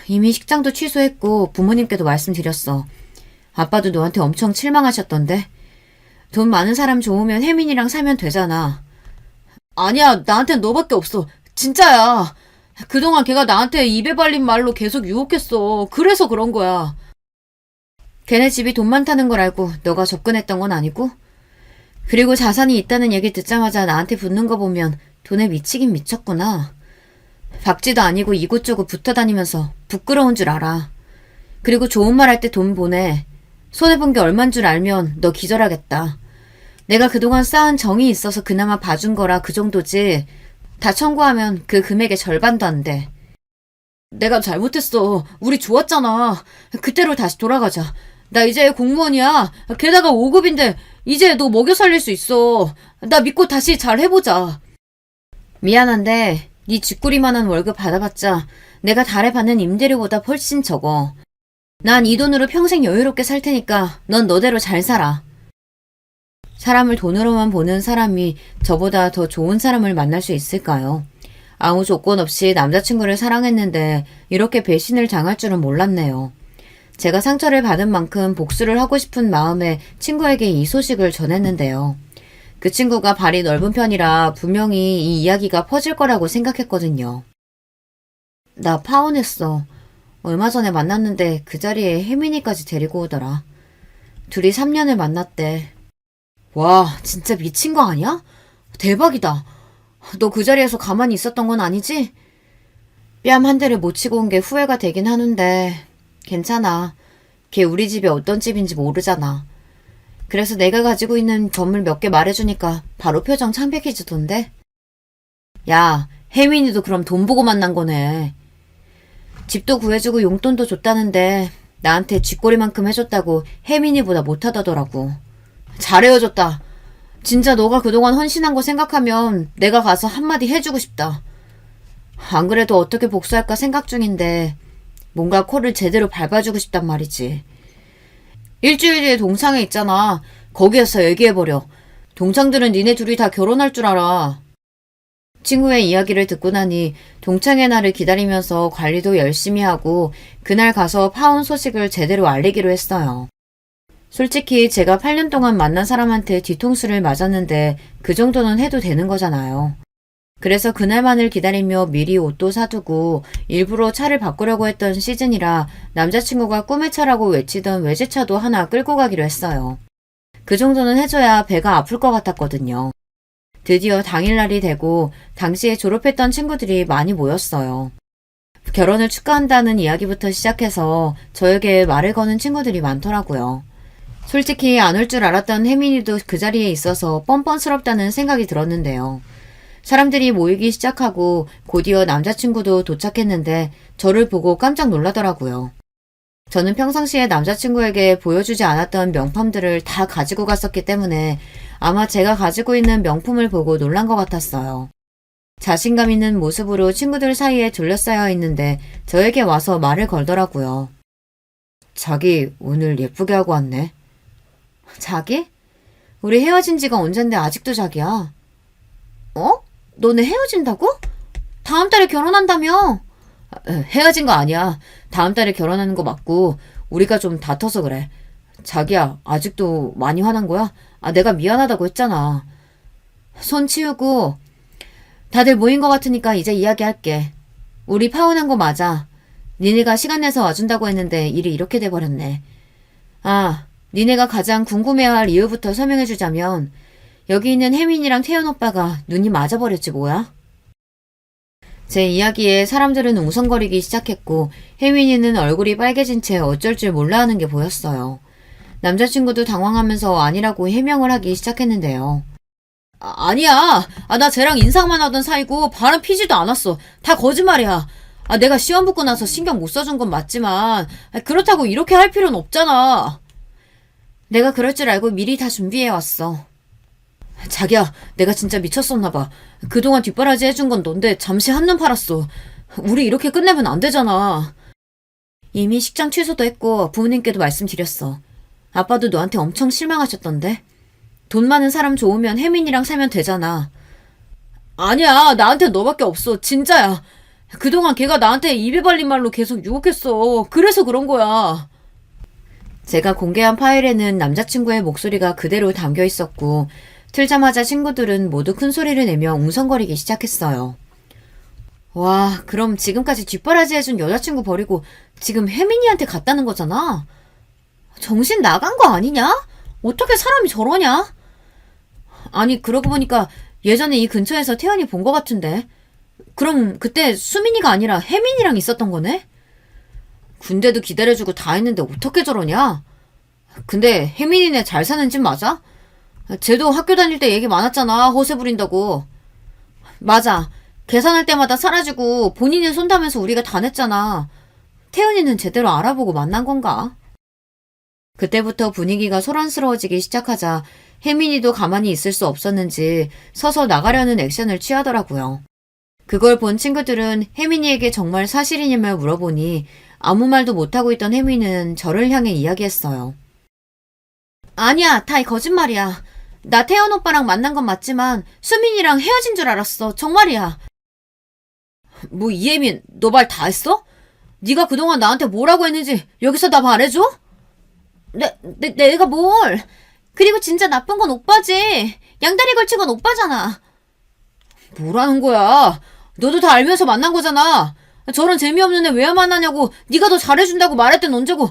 이미 식장도 취소했고 부모님께도 말씀드렸어. 아빠도 너한테 엄청 실망하셨던데. 돈 많은 사람 좋으면 혜민이랑 살면 되잖아. 아니야, 나한텐 너밖에 없어. 진짜야. 그동안 걔가 나한테 입에 발린 말로 계속 유혹했어. 그래서 그런 거야. 걔네 집이 돈 많다는 걸 알고 너가 접근했던 건 아니고? 그리고 자산이 있다는 얘기 듣자마자 나한테 붙는 거 보면 돈에 미치긴 미쳤구나. 박쥐도 아니고 이곳저곳 붙어 다니면서 부끄러운 줄 알아. 그리고 좋은 말 할 때 돈 보내. 손해본 게 얼만 줄 알면 너 기절하겠다. 내가 그동안 쌓은 정이 있어서 그나마 봐준 거라 그 정도지. 다 청구하면 그 금액의 절반도 안 돼. 내가 잘못했어. 우리 좋았잖아. 그때로 다시 돌아가자. 나 이제 공무원이야. 게다가 5급인데 이제 너 먹여 살릴 수 있어. 나 믿고 다시 잘 해보자. 미안한데 네 쥐꼬리만한 월급 받아봤자 내가 달에 받는 임대료보다 훨씬 적어. 난 이 돈으로 평생 여유롭게 살 테니까 넌 너대로 잘 살아. 사람을 돈으로만 보는 사람이 저보다 더 좋은 사람을 만날 수 있을까요? 아무 조건 없이 남자친구를 사랑했는데 이렇게 배신을 당할 줄은 몰랐네요. 제가 상처를 받은 만큼 복수를 하고 싶은 마음에 친구에게 이 소식을 전했는데요. 그 친구가 발이 넓은 편이라 분명히 이 이야기가 퍼질 거라고 생각했거든요. 나 파혼했어. 얼마 전에 만났는데 그 자리에 혜민이까지 데리고 오더라. 둘이 3년을 만났대. 와, 진짜 미친 거 아니야? 대박이다. 너 그 자리에서 가만히 있었던 건 아니지? 뺨 한 대를 못 치고 온 게 후회가 되긴 하는데 괜찮아. 걔 우리 집이 어떤 집인지 모르잖아. 그래서 내가 가지고 있는 점을 몇 개 말해주니까 바로 표정 창백해지던데? 야, 혜민이도 그럼 돈 보고 만난 거네. 집도 구해주고 용돈도 줬다는데 나한테 쥐꼬리만큼 해줬다고 혜민이보다 못하다더라고. 잘 헤어졌다. 진짜 너가 그동안 헌신한 거 생각하면 내가 가서 한마디 해주고 싶다. 안 그래도 어떻게 복수할까 생각 중인데 뭔가 코를 제대로 밟아주고 싶단 말이지. 일주일 뒤에 동창회 있잖아. 거기에서 얘기해버려. 동창들은 니네 둘이 다 결혼할 줄 알아. 친구의 이야기를 듣고 나니 동창회 날을 기다리면서 관리도 열심히 하고 그날 가서 파혼 소식을 제대로 알리기로 했어요. 솔직히 제가 8년 동안 만난 사람한테 뒤통수를 맞았는데 그 정도는 해도 되는 거잖아요. 그래서 그날만을 기다리며 미리 옷도 사두고 일부러 차를 바꾸려고 했던 시즌이라 남자친구가 꿈의 차라고 외치던 외제차도 하나 끌고 가기로 했어요. 그 정도는 해줘야 배가 아플 것 같았거든요. 드디어 당일날이 되고 당시에 졸업했던 친구들이 많이 모였어요. 결혼을 축하한다는 이야기부터 시작해서 저에게 말을 거는 친구들이 많더라고요. 솔직히 안 올 줄 알았던 혜민이도 그 자리에 있어서 뻔뻔스럽다는 생각이 들었는데요. 사람들이 모이기 시작하고 곧이어 남자친구도 도착했는데 저를 보고 깜짝 놀라더라고요. 저는 평상시에 남자친구에게 보여주지 않았던 명품들을 다 가지고 갔었기 때문에 아마 제가 가지고 있는 명품을 보고 놀란 것 같았어요. 자신감 있는 모습으로 친구들 사이에 둘러싸여 있는데 저에게 와서 말을 걸더라고요. 자기 오늘 예쁘게 하고 왔네. 자기? 우리 헤어진 지가 언젠데 아직도 자기야. 어? 너네 헤어진다고? 다음 달에 결혼한다며? 헤어진 거 아니야. 다음 달에 결혼하는 거 맞고 우리가 좀 다퉈서 그래. 자기야, 아직도 많이 화난 거야? 내가 미안하다고 했잖아. 손 치우고 다들 모인 거 같으니까 이제 이야기할게. 우리 파혼한 거 맞아. 니네가 시간 내서 와준다고 했는데 일이 이렇게 돼버렸네. 니네가 가장 궁금해할 이유부터 설명해주자면 여기 있는 혜민이랑 태연 오빠가 눈이 맞아버렸지 뭐야? 제 이야기에 사람들은 웅성거리기 시작했고 혜민이는 얼굴이 빨개진 채 어쩔 줄 몰라 하는 게 보였어요. 남자친구도 당황하면서 아니라고 해명을 하기 시작했는데요. 아니야. 나 쟤랑 인상만 하던 사이고 바람 피지도 않았어. 다 거짓말이야. 내가 시험 붙고 나서 신경 못 써준 건 맞지만 그렇다고 이렇게 할 필요는 없잖아. 내가 그럴 줄 알고 미리 다 준비해왔어. 자기야, 내가 진짜 미쳤었나봐. 그동안 뒷바라지 해준 건 넌데 잠시 한눈 팔았어. 우리 이렇게 끝내면 안 되잖아. 이미 식장 취소도 했고 부모님께도 말씀드렸어. 아빠도 너한테 엄청 실망하셨던데. 돈 많은 사람 좋으면 혜민이랑 살면 되잖아. 아니야, 나한테 너밖에 없어. 진짜야. 그동안 걔가 나한테 입에 발린 말로 계속 유혹했어. 그래서 그런 거야. 제가 공개한 파일에는 남자친구의 목소리가 그대로 담겨 있었고 틀자마자 친구들은 모두 큰 소리를 내며 웅성거리기 시작했어요. 와, 그럼 지금까지 뒷바라지 해준 여자친구 버리고 지금 혜민이한테 갔다는 거잖아? 정신 나간 거 아니냐? 어떻게 사람이 저러냐? 아니, 그러고 보니까 예전에 이 근처에서 태연이 본 거 같은데. 그럼 그때 수민이가 아니라 혜민이랑 있었던 거네? 군대도 기다려주고 다 했는데 어떻게 저러냐? 근데 혜민이네 잘 사는 집 맞아? 쟤도 학교 다닐 때 얘기 많았잖아. 허세 부린다고. 맞아. 계산할 때마다 사라지고 본인이 손다면서 우리가 다 냈잖아. 태연이는 제대로 알아보고 만난 건가? 그때부터 분위기가 소란스러워지기 시작하자 혜민이도 가만히 있을 수 없었는지 서서 나가려는 액션을 취하더라고요. 그걸 본 친구들은 혜민이에게 정말 사실이냐며 물어보니 아무 말도 못하고 있던 혜민이는 저를 향해 이야기했어요. 아니야, 다 거짓말이야. 나 태연 오빠랑 만난 건 맞지만 수민이랑 헤어진 줄 알았어. 정말이야. 뭐 이혜민, 너 말 다 했어? 네가 그동안 나한테 뭐라고 했는지 여기서 다 말해줘? 내가 뭘? 그리고 진짜 나쁜 건 오빠지. 양다리 걸친 건 오빠잖아. 뭐라는 거야? 너도 다 알면서 만난 거잖아. 저런 재미없는 애 왜 만나냐고 네가 더 잘해준다고 말할 땐 언제고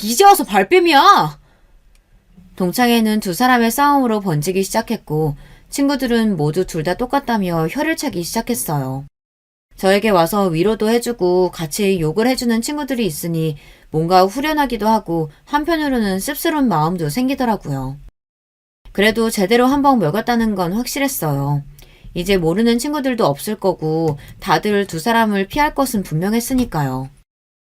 이제 와서 발뺌이야. 동창회는 두 사람의 싸움으로 번지기 시작했고 친구들은 모두 둘 다 똑같다며 혀를 차기 시작했어요. 저에게 와서 위로도 해주고 같이 욕을 해주는 친구들이 있으니 뭔가 후련하기도 하고 한편으로는 씁쓸한 마음도 생기더라고요. 그래도 제대로 한번 먹였다는 건 확실했어요. 이제 모르는 친구들도 없을 거고 다들 두 사람을 피할 것은 분명했으니까요.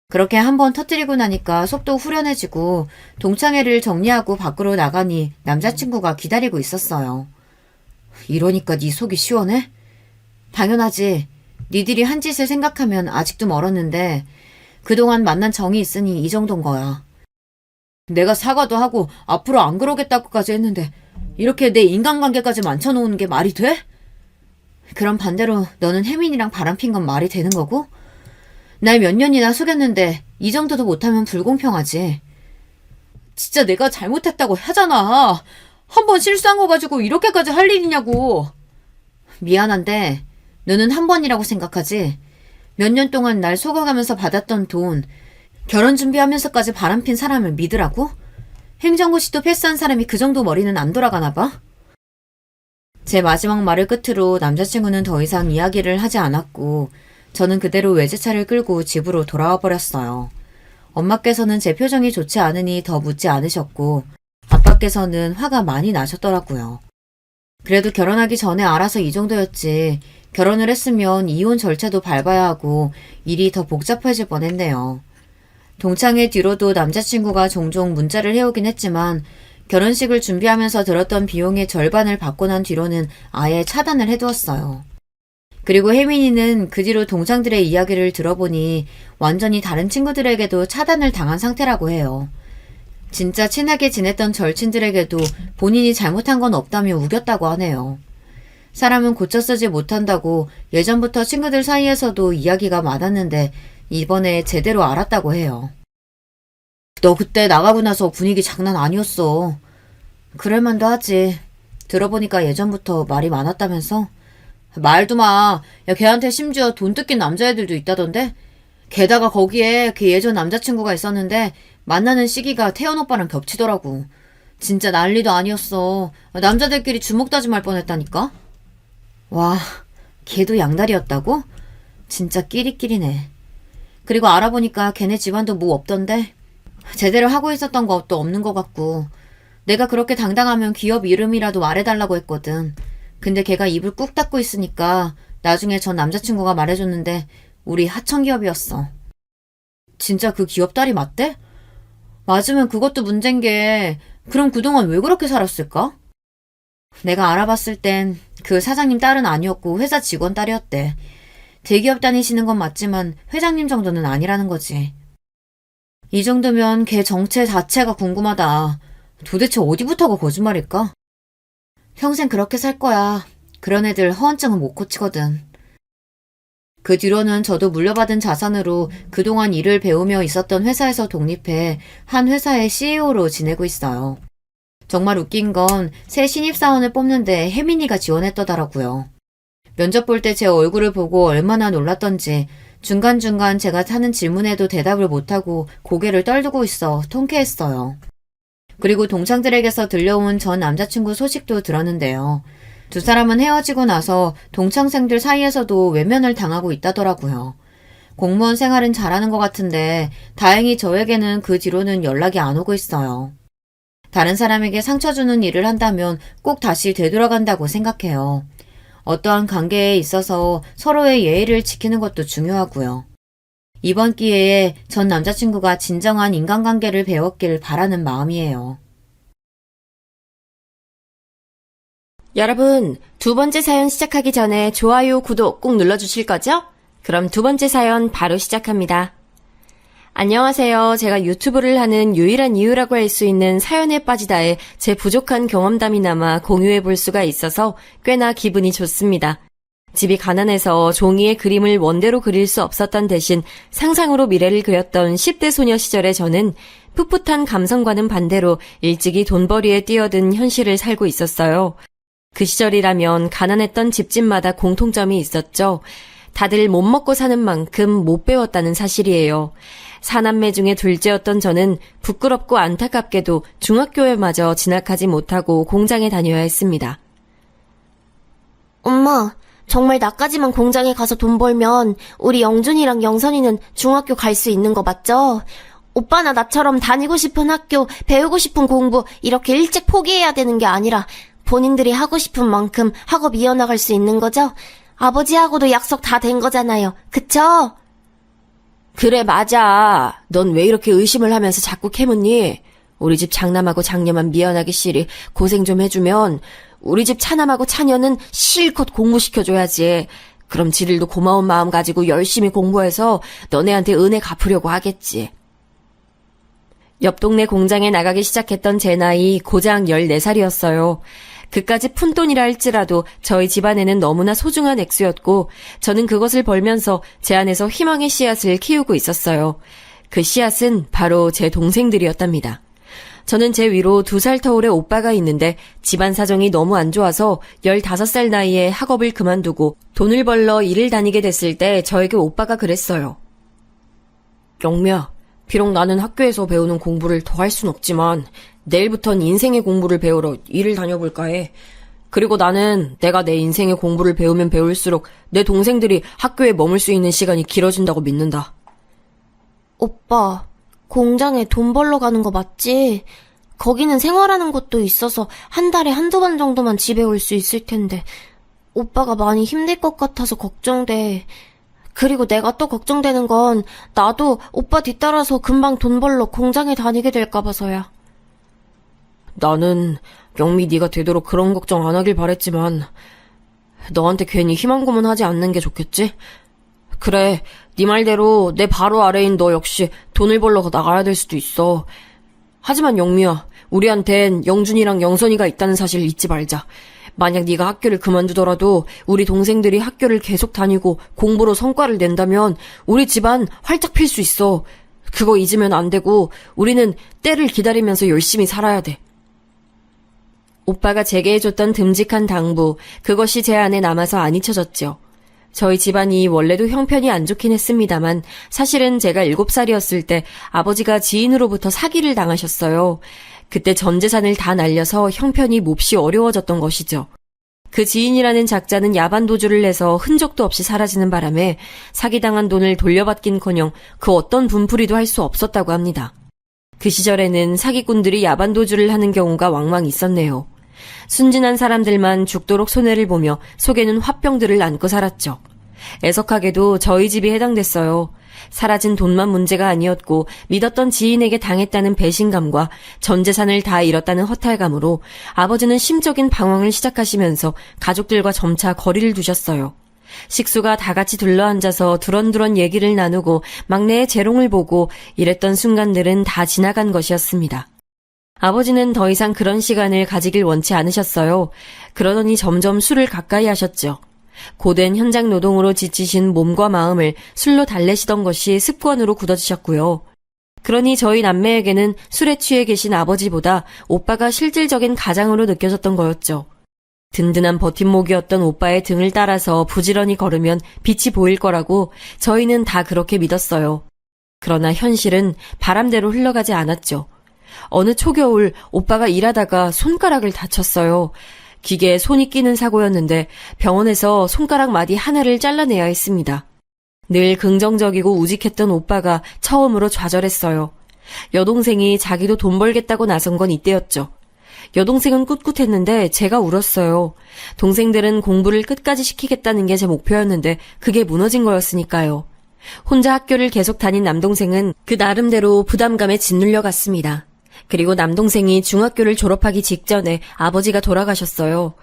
그렇게 한번 터뜨리고 나니까 속도 후련해지고 동창회를 정리하고 밖으로 나가니 남자친구가 기다리고 있었어요. 이러니까 네 속이 시원해? 당연하지. 니들이 한 짓을 생각하면 아직도 멀었는데 그동안 만난 정이 있으니 이 정도인 거야. 내가 사과도 하고 앞으로 안 그러겠다고까지 했는데 이렇게 내 인간관계까지 만쳐놓는 게 말이 돼? 그럼 반대로 너는 혜민이랑 바람핀 건 말이 되는 거고? 날 몇 년이나 속였는데 이 정도도 못하면 불공평하지. 진짜 내가 잘못했다고 하잖아. 한 번 실수한 거 가지고 이렇게까지 할 일이냐고. 미안한데 너는 한 번이라고 생각하지? 몇 년 동안 날 속아가면서 받았던 돈, 결혼 준비하면서까지 바람핀 사람을 믿으라고? 행정고시도 패스한 사람이 그 정도 머리는 안 돌아가나 봐? 제 마지막 말을 끝으로 남자친구는 더 이상 이야기를 하지 않았고 저는 그대로 외제차를 끌고 집으로 돌아와 버렸어요. 엄마께서는 제 표정이 좋지 않으니 더 묻지 않으셨고 아빠께서는 화가 많이 나셨더라고요. 그래도 결혼하기 전에 알아서 이 정도였지 결혼을 했으면 이혼 절차도 밟아야 하고 일이 더 복잡해질 뻔했네요. 동창회 뒤로도 남자친구가 종종 문자를 해오긴 했지만 결혼식을 준비하면서 들었던 비용의 절반을 받고 난 뒤로는 아예 차단을 해두었어요. 그리고 혜민이는 그 뒤로 동창들의 이야기를 들어보니 완전히 다른 친구들에게도 차단을 당한 상태라고 해요. 진짜 친하게 지냈던 절친들에게도 본인이 잘못한 건 없다며 우겼다고 하네요. 사람은 고쳐 쓰지 못한다고 예전부터 친구들 사이에서도 이야기가 많았는데 이번에 제대로 알았다고 해요. 너 그때 나가고 나서 분위기 장난 아니었어. 그럴만도 하지. 들어보니까 예전부터 말이 많았다면서? 말도 마. 야, 걔한테 심지어 돈 뜯긴 남자애들도 있다던데? 게다가 거기에 걔 예전 남자친구가 있었는데 만나는 시기가 태연 오빠랑 겹치더라고. 진짜 난리도 아니었어. 남자들끼리 주먹 다짐할 뻔했다니까? 와, 걔도 양다리였다고? 진짜 끼리끼리네. 그리고 알아보니까 걔네 집안도 뭐 없던데? 제대로 하고 있었던 것도 없는 것 같고 내가 그렇게 당당하면 기업 이름이라도 말해달라고 했거든. 근데 걔가 입을 꾹 닫고 있으니까 나중에 전 남자친구가 말해줬는데 우리 하청기업이었어. 진짜 그 기업 딸이 맞대? 맞으면 그것도 문제인 게 그럼 그동안 왜 그렇게 살았을까? 내가 알아봤을 땐 그 사장님 딸은 아니었고 회사 직원 딸이었대. 대기업 다니시는 건 맞지만 회장님 정도는 아니라는 거지. 이 정도면 걔 정체 자체가 궁금하다. 도대체 어디부터가 거짓말일까? 평생 그렇게 살 거야. 그런 애들 허언증은 못 고치거든. 그 뒤로는 저도 물려받은 자산으로 그동안 일을 배우며 있었던 회사에서 독립해 한 회사의 CEO로 지내고 있어요. 정말 웃긴 건 새 신입사원을 뽑는데 혜민이가 지원했더라고요. 면접 볼 때 제 얼굴을 보고 얼마나 놀랐던지 중간중간 제가 하는 질문에도 대답을 못하고 고개를 떨구고 있어 통쾌했어요. 그리고 동창들에게서 들려온 전 남자친구 소식도 들었는데요. 두 사람은 헤어지고 나서 동창생들 사이에서도 외면을 당하고 있다더라고요. 공무원 생활은 잘하는 것 같은데 다행히 저에게는 그 뒤로는 연락이 안 오고 있어요. 다른 사람에게 상처 주는 일을 한다면 꼭 다시 되돌아간다고 생각해요. 어떠한 관계에 있어서 서로의 예의를 지키는 것도 중요하고요. 이번 기회에 전 남자친구가 진정한 인간관계를 배웠길 바라는 마음이에요. 여러분, 두 번째 사연 시작하기 전에 좋아요, 구독 꼭 눌러주실 거죠? 그럼 두 번째 사연 바로 시작합니다. 안녕하세요. 제가 유튜브를 하는 유일한 이유라고 할 수 있는 사연에 빠지다에 제 부족한 경험담이나마 공유해 볼 수가 있어서 꽤나 기분이 좋습니다. 집이 가난해서 종이에 그림을 원대로 그릴 수 없었던 대신 상상으로 미래를 그렸던 10대 소녀 시절의 저는 풋풋한 감성과는 반대로 일찍이 돈벌이에 뛰어든 현실을 살고 있었어요. 그 시절이라면 가난했던 집집마다 공통점이 있었죠. 다들 못 먹고 사는 만큼 못 배웠다는 사실이에요. 사남매 중에 둘째였던 저는 부끄럽고 안타깝게도 중학교에마저 진학하지 못하고 공장에 다녀야 했습니다. 엄마, 정말 나까지만 공장에 가서 돈 벌면 우리 영준이랑 영선이는 중학교 갈 수 있는 거 맞죠? 오빠나 나처럼 다니고 싶은 학교, 배우고 싶은 공부 이렇게 일찍 포기해야 되는 게 아니라 본인들이 하고 싶은 만큼 학업 이어나갈 수 있는 거죠? 아버지하고도 약속 다 된 거잖아요. 그쵸? 그래, 맞아. 넌 왜 이렇게 의심을 하면서 자꾸 캐묻니? 우리 집 장남하고 장녀만 미안하기 싫이 고생 좀 해주면 우리 집 차남하고 차녀는 실컷 공부시켜줘야지. 그럼 지들도 고마운 마음 가지고 열심히 공부해서 너네한테 은혜 갚으려고 하겠지. 옆 동네 공장에 나가기 시작했던 제 나이 고작 14살이었어요. 그까지 푼돈이라 할지라도 저희 집안에는 너무나 소중한 액수였고 저는 그것을 벌면서 제 안에서 희망의 씨앗을 키우고 있었어요. 그 씨앗은 바로 제 동생들이었답니다. 저는 제 위로 2살 터울의 오빠가 있는데 집안 사정이 너무 안 좋아서 15살 나이에 학업을 그만두고 돈을 벌러 일을 다니게 됐을 때 저에게 오빠가 그랬어요. 영미야, 비록 나는 학교에서 배우는 공부를 더 할 순 없지만 내일부턴 인생의 공부를 배우러 일을 다녀볼까 해. 그리고 나는 내가 내 인생의 공부를 배우면 배울수록 내 동생들이 학교에 머물 수 있는 시간이 길어진다고 믿는다. 오빠, 공장에 돈 벌러 가는 거 맞지? 거기는 생활하는 곳도 있어서 한 달에 한두 번 정도만 집에 올 수 있을 텐데 오빠가 많이 힘들 것 같아서 걱정돼. 그리고 내가 또 걱정되는 건 나도 오빠 뒤따라서 금방 돈 벌러 공장에 다니게 될까 봐서야. 나는 영미 네가 되도록 그런 걱정 안 하길 바랬지만 너한테 괜히 희망 고문하지 않는 게 좋겠지? 그래, 네 말대로 내 바로 아래인 너 역시 돈을 벌러 나가야 될 수도 있어. 하지만 영미야, 우리한텐 영준이랑 영선이가 있다는 사실 잊지 말자. 만약 네가 학교를 그만두더라도 우리 동생들이 학교를 계속 다니고 공부로 성과를 낸다면 우리 집안 활짝 필 수 있어. 그거 잊으면 안 되고 우리는 때를 기다리면서 열심히 살아야 돼. 오빠가 제게 해줬던 듬직한 당부, 그것이 제 안에 남아서 안 잊혀졌죠. 저희 집안이 원래도 형편이 안 좋긴 했습니다만 사실은 제가 7살이었을 때 아버지가 지인으로부터 사기를 당하셨어요. 그때 전 재산을 다 날려서 형편이 몹시 어려워졌던 것이죠. 그 지인이라는 작자는 야반도주를 내서 흔적도 없이 사라지는 바람에 사기당한 돈을 돌려받긴커녕 그 어떤 분풀이도 할 수 없었다고 합니다. 그 시절에는 사기꾼들이 야반도주를 하는 경우가 왕왕 있었네요. 순진한 사람들만 죽도록 손해를 보며 속에는 화병들을 안고 살았죠. 애석하게도 저희 집이 해당됐어요. 사라진 돈만 문제가 아니었고 믿었던 지인에게 당했다는 배신감과 전 재산을 다 잃었다는 허탈감으로 아버지는 심적인 방황을 시작하시면서 가족들과 점차 거리를 두셨어요. 식수가 다 같이 둘러앉아서 두런두런 얘기를 나누고 막내의 재롱을 보고 이랬던 순간들은 다 지나간 것이었습니다. 아버지는 더 이상 그런 시간을 가지길 원치 않으셨어요. 그러더니 점점 술을 가까이 하셨죠. 고된 현장 노동으로 지치신 몸과 마음을 술로 달래시던 것이 습관으로 굳어지셨고요. 그러니 저희 남매에게는 술에 취해 계신 아버지보다 오빠가 실질적인 가장으로 느껴졌던 거였죠. 든든한 버팀목이었던 오빠의 등을 따라서 부지런히 걸으면 빛이 보일 거라고 저희는 다 그렇게 믿었어요. 그러나 현실은 바람대로 흘러가지 않았죠. 어느 초겨울 오빠가 일하다가 손가락을 다쳤어요. 기계에 손이 끼는 사고였는데 병원에서 손가락 마디 하나를 잘라내야 했습니다. 늘 긍정적이고 우직했던 오빠가 처음으로 좌절했어요. 여동생이 자기도 돈 벌겠다고 나선 건 이때였죠. 여동생은 꿋꿋했는데 제가 울었어요. 동생들은 공부를 끝까지 시키겠다는 게 제 목표였는데 그게 무너진 거였으니까요. 혼자 학교를 계속 다닌 남동생은 그 나름대로 부담감에 짓눌려 갔습니다. 그리고 남동생이 중학교를 졸업하기 직전에 아버지가 돌아가셨어요.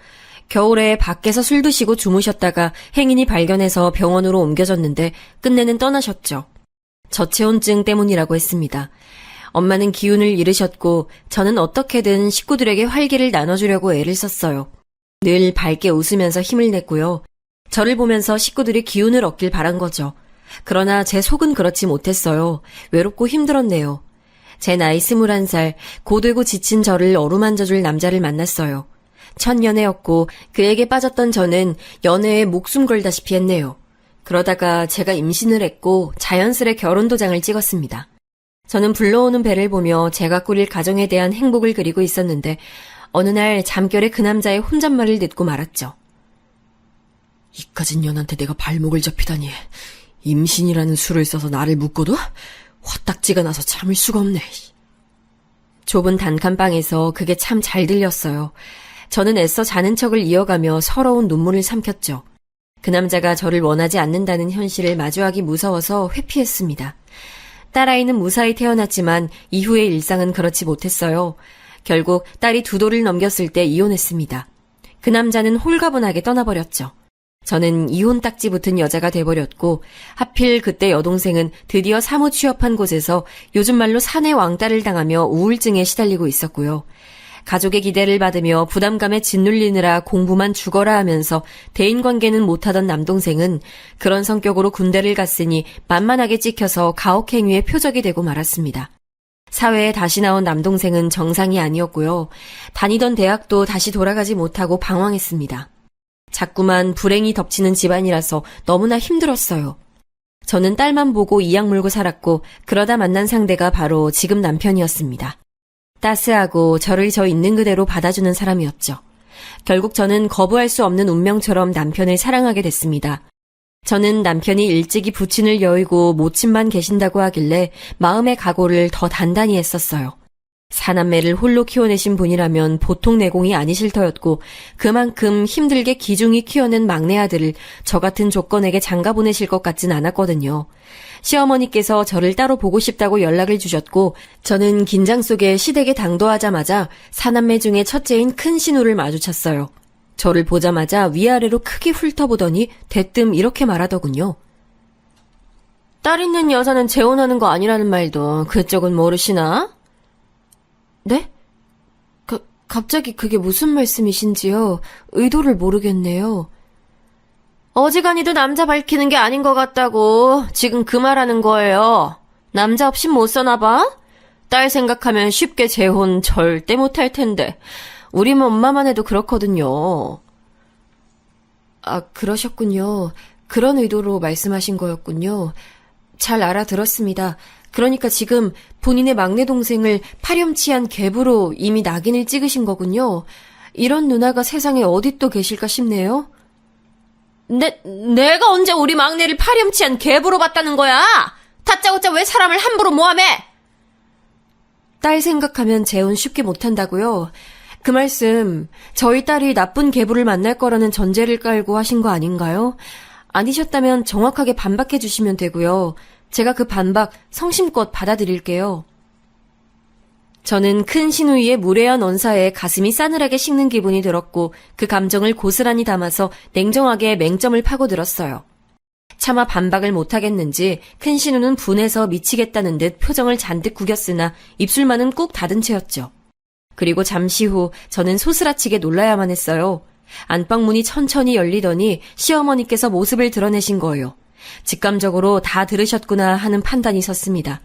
겨울에 밖에서 술 드시고 주무셨다가 행인이 발견해서 병원으로 옮겨졌는데 끝내는 떠나셨죠. 저체온증 때문이라고 했습니다. 엄마는 기운을 잃으셨고 저는 어떻게든 식구들에게 활기를 나눠주려고 애를 썼어요. 늘 밝게 웃으면서 힘을 냈고요. 저를 보면서 식구들이 기운을 얻길 바란 거죠. 그러나 제 속은 그렇지 못했어요. 외롭고 힘들었네요. 제 나이 21살, 고되고 지친 저를 어루만져줄 남자를 만났어요. 첫 연애였고 그에게 빠졌던 저는 연애에 목숨 걸다시피 했네요. 그러다가 제가 임신을 했고 자연스레 결혼 도장을 찍었습니다. 저는 불러오는 배를 보며 제가 꾸릴 가정에 대한 행복을 그리고 있었는데 어느 날 잠결에 그 남자의 혼잣말을 듣고 말았죠. 이까진 년한테 내가 발목을 잡히다니. 임신이라는 수를 써서 나를 묶어도 화딱지가 나서 참을 수가 없네. 좁은 단칸방에서 그게 참 잘 들렸어요. 저는 애써 자는 척을 이어가며 서러운 눈물을 삼켰죠. 그 남자가 저를 원하지 않는다는 현실을 마주하기 무서워서 회피했습니다. 딸아이는 무사히 태어났지만 이후의 일상은 그렇지 못했어요. 결국 딸이 2돌을 넘겼을 때 이혼했습니다. 그 남자는 홀가분하게 떠나버렸죠. 저는 이혼 딱지 붙은 여자가 돼버렸고 하필 그때 여동생은 드디어 사무 취업한 곳에서 요즘 말로 사내 왕따를 당하며 우울증에 시달리고 있었고요. 가족의 기대를 받으며 부담감에 짓눌리느라 공부만 죽어라 하면서 대인관계는 못하던 남동생은 그런 성격으로 군대를 갔으니 만만하게 찍혀서 가혹행위의 표적이 되고 말았습니다. 사회에 다시 나온 남동생은 정상이 아니었고요. 다니던 대학도 다시 돌아가지 못하고 방황했습니다. 자꾸만 불행이 덮치는 집안이라서 너무나 힘들었어요. 저는 딸만 보고 이악 물고 살았고 그러다 만난 상대가 바로 지금 남편이었습니다. 따스하고 저를 저 있는 그대로 받아주는 사람이었죠. 결국 저는 거부할 수 없는 운명처럼 남편을 사랑하게 됐습니다. 저는 남편이 일찍이 부친을 여의고 모친만 계신다고 하길래 마음의 각오를 더 단단히 했었어요. 사남매를 홀로 키워내신 분이라면 보통 내공이 아니실 터였고 그만큼 힘들게 기중이 키워낸 막내 아들을 저 같은 조건에게 장가 보내실 것 같진 않았거든요. 시어머니께서 저를 따로 보고 싶다고 연락을 주셨고 저는 긴장 속에 시댁에 당도하자마자 사남매 중에 첫째인 큰 신우를 마주쳤어요. 저를 보자마자 위아래로 크게 훑어보더니 대뜸 이렇게 말하더군요. 딸 있는 여자는 재혼하는 거 아니라는 말도 그쪽은 모르시나? 네? 갑자기 그게 무슨 말씀이신지요? 의도를 모르겠네요. 어지간히도 남자 밝히는 게 아닌 것 같다고 지금 그 말하는 거예요. 남자 없인 못 사나 봐? 딸 생각하면 쉽게 재혼 절대 못할 텐데 우리 엄마만 해도 그렇거든요. 아, 그러셨군요. 그런 의도로 말씀하신 거였군요. 잘 알아들었습니다. 그러니까 지금 본인의 막내 동생을 파렴치한 갭으로 이미 낙인을 찍으신 거군요. 이런 누나가 세상에 어디 또 계실까 싶네요. 내가 언제 우리 막내를 파렴치한 갭으로 봤다는 거야? 다짜고짜 왜 사람을 함부로 모함해? 딸 생각하면 재혼 쉽게 못한다고요? 그 말씀 저희 딸이 나쁜 계부를 만날 거라는 전제를 깔고 하신 거 아닌가요? 아니셨다면 정확하게 반박해 주시면 되고요. 제가 그 반박 성심껏 받아들일게요. 저는 큰 신우이의 무례한 언사에 가슴이 싸늘하게 식는 기분이 들었고 그 감정을 고스란히 담아서 냉정하게 맹점을 파고들었어요. 차마 반박을 못하겠는지 큰 신우는 분해서 미치겠다는 듯 표정을 잔뜩 구겼으나 입술만은 꾹 닫은 채였죠. 그리고 잠시 후 저는 소스라치게 놀라야만 했어요. 안방문이 천천히 열리더니 시어머니께서 모습을 드러내신 거예요. 직감적으로 다 들으셨구나 하는 판단이 섰습니다.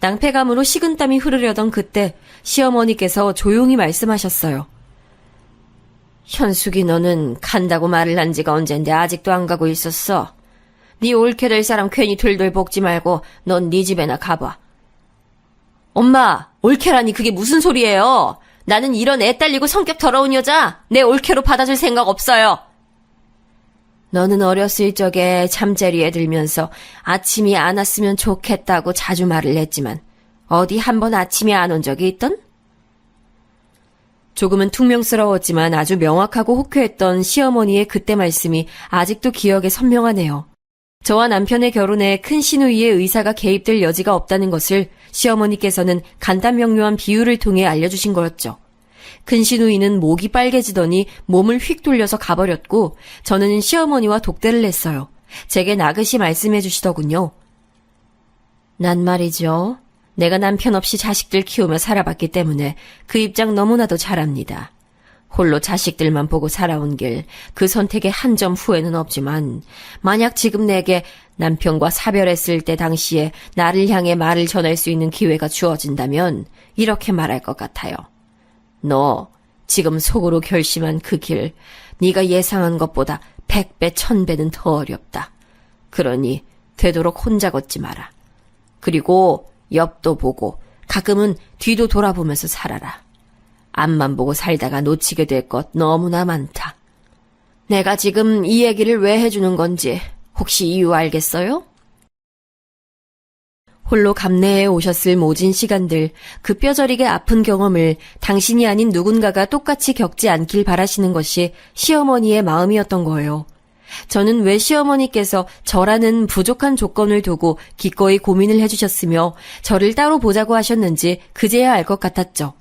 낭패감으로 식은땀이 흐르려던 그때 시어머니께서 조용히 말씀하셨어요. 현숙이 너는 간다고 말을 한 지가 언젠데 아직도 안 가고 있었어. 네 옳게 될 사람 괜히 들들 볶지 말고 넌 네 집에나 가봐. 엄마, 옳게라니 그게 무슨 소리예요? 나는 이런 애 딸리고 성격 더러운 여자 내 옳게로 받아줄 생각 없어요. 너는 어렸을 적에 잠자리에 들면서 아침이 안 왔으면 좋겠다고 자주 말을 했지만 어디 한번 아침이 안 온 적이 있던? 조금은 퉁명스러웠지만 아주 명확하고 호쾌했던 시어머니의 그때 말씀이 아직도 기억에 선명하네요. 저와 남편의 결혼에 큰 신우이의 의사가 개입될 여지가 없다는 것을 시어머니께서는 간단명료한 비유를 통해 알려주신 거였죠. 큰 신우이는 목이 빨개지더니 몸을 휙 돌려서 가버렸고 저는 시어머니와 독대를 했어요. 제게 나긋이 말씀해 주시더군요. 난 말이죠. 내가 남편 없이 자식들 키우며 살아봤기 때문에 그 입장 너무나도 잘 압니다. 홀로 자식들만 보고 살아온 길, 그 선택에 한 점 후회는 없지만 만약 지금 내게 남편과 사별했을 때 당시에 나를 향해 말을 전할 수 있는 기회가 주어진다면 이렇게 말할 것 같아요. 너 지금 속으로 결심한 그 길, 네가 예상한 것보다 100배, 1000배는 더 어렵다. 그러니 되도록 혼자 걷지 마라. 그리고 옆도 보고 가끔은 뒤도 돌아보면서 살아라. 앞만 보고 살다가 놓치게 될 것 너무나 많다. 내가 지금 이 얘기를 왜 해주는 건지 혹시 이유 알겠어요? 홀로 감내해 오셨을 모진 시간들, 그 뼈저리게 아픈 경험을 당신이 아닌 누군가가 똑같이 겪지 않길 바라시는 것이 시어머니의 마음이었던 거예요. 저는 왜 시어머니께서 저라는 부족한 조건을 두고 기꺼이 고민을 해주셨으며 저를 따로 보자고 하셨는지 그제야 알 것 같았죠.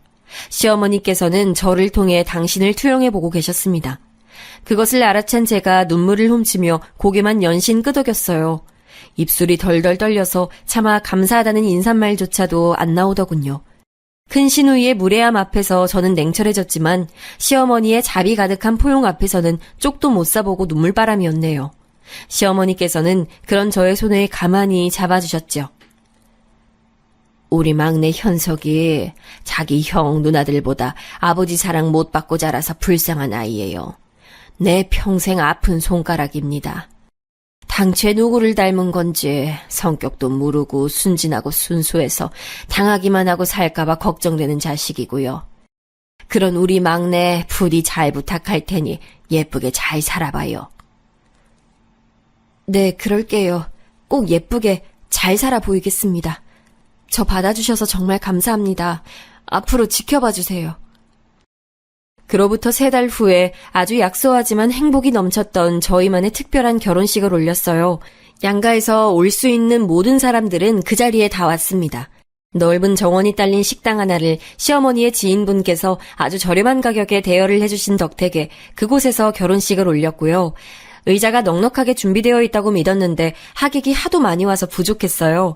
시어머니께서는 저를 통해 당신을 투영해보고 계셨습니다. 그것을 알아챈 제가 눈물을 훔치며 고개만 연신 끄덕였어요. 입술이 덜덜 떨려서 차마 감사하다는 인사말조차도 안 나오더군요. 큰 신우이의 무례함 앞에서 저는 냉철해졌지만 시어머니의 자비 가득한 포용 앞에서는 쪽도 못 쏴보고 눈물바람이었네요. 시어머니께서는 그런 저의 손을 가만히 잡아주셨죠. 우리 막내 현석이 자기 형 누나들보다 아버지 사랑 못 받고 자라서 불쌍한 아이예요. 내 평생 아픈 손가락입니다. 당최 누구를 닮은 건지 성격도 무르고 순진하고 순수해서 당하기만 하고 살까봐 걱정되는 자식이고요. 그런 우리 막내 부디 잘 부탁할 테니 예쁘게 잘 살아봐요. 네, 그럴게요. 꼭 예쁘게 잘 살아 보이겠습니다. 저 받아주셔서 정말 감사합니다. 앞으로 지켜봐 주세요. 그로부터 3달 후에 아주 약소하지만 행복이 넘쳤던 저희만의 특별한 결혼식을 올렸어요. 양가에서 올 수 있는 모든 사람들은 그 자리에 다 왔습니다. 넓은 정원이 딸린 식당 하나를 시어머니의 지인분께서 아주 저렴한 가격에 대여를 해주신 덕택에 그곳에서 결혼식을 올렸고요. 의자가 넉넉하게 준비되어 있다고 믿었는데 하객이 하도 많이 와서 부족했어요.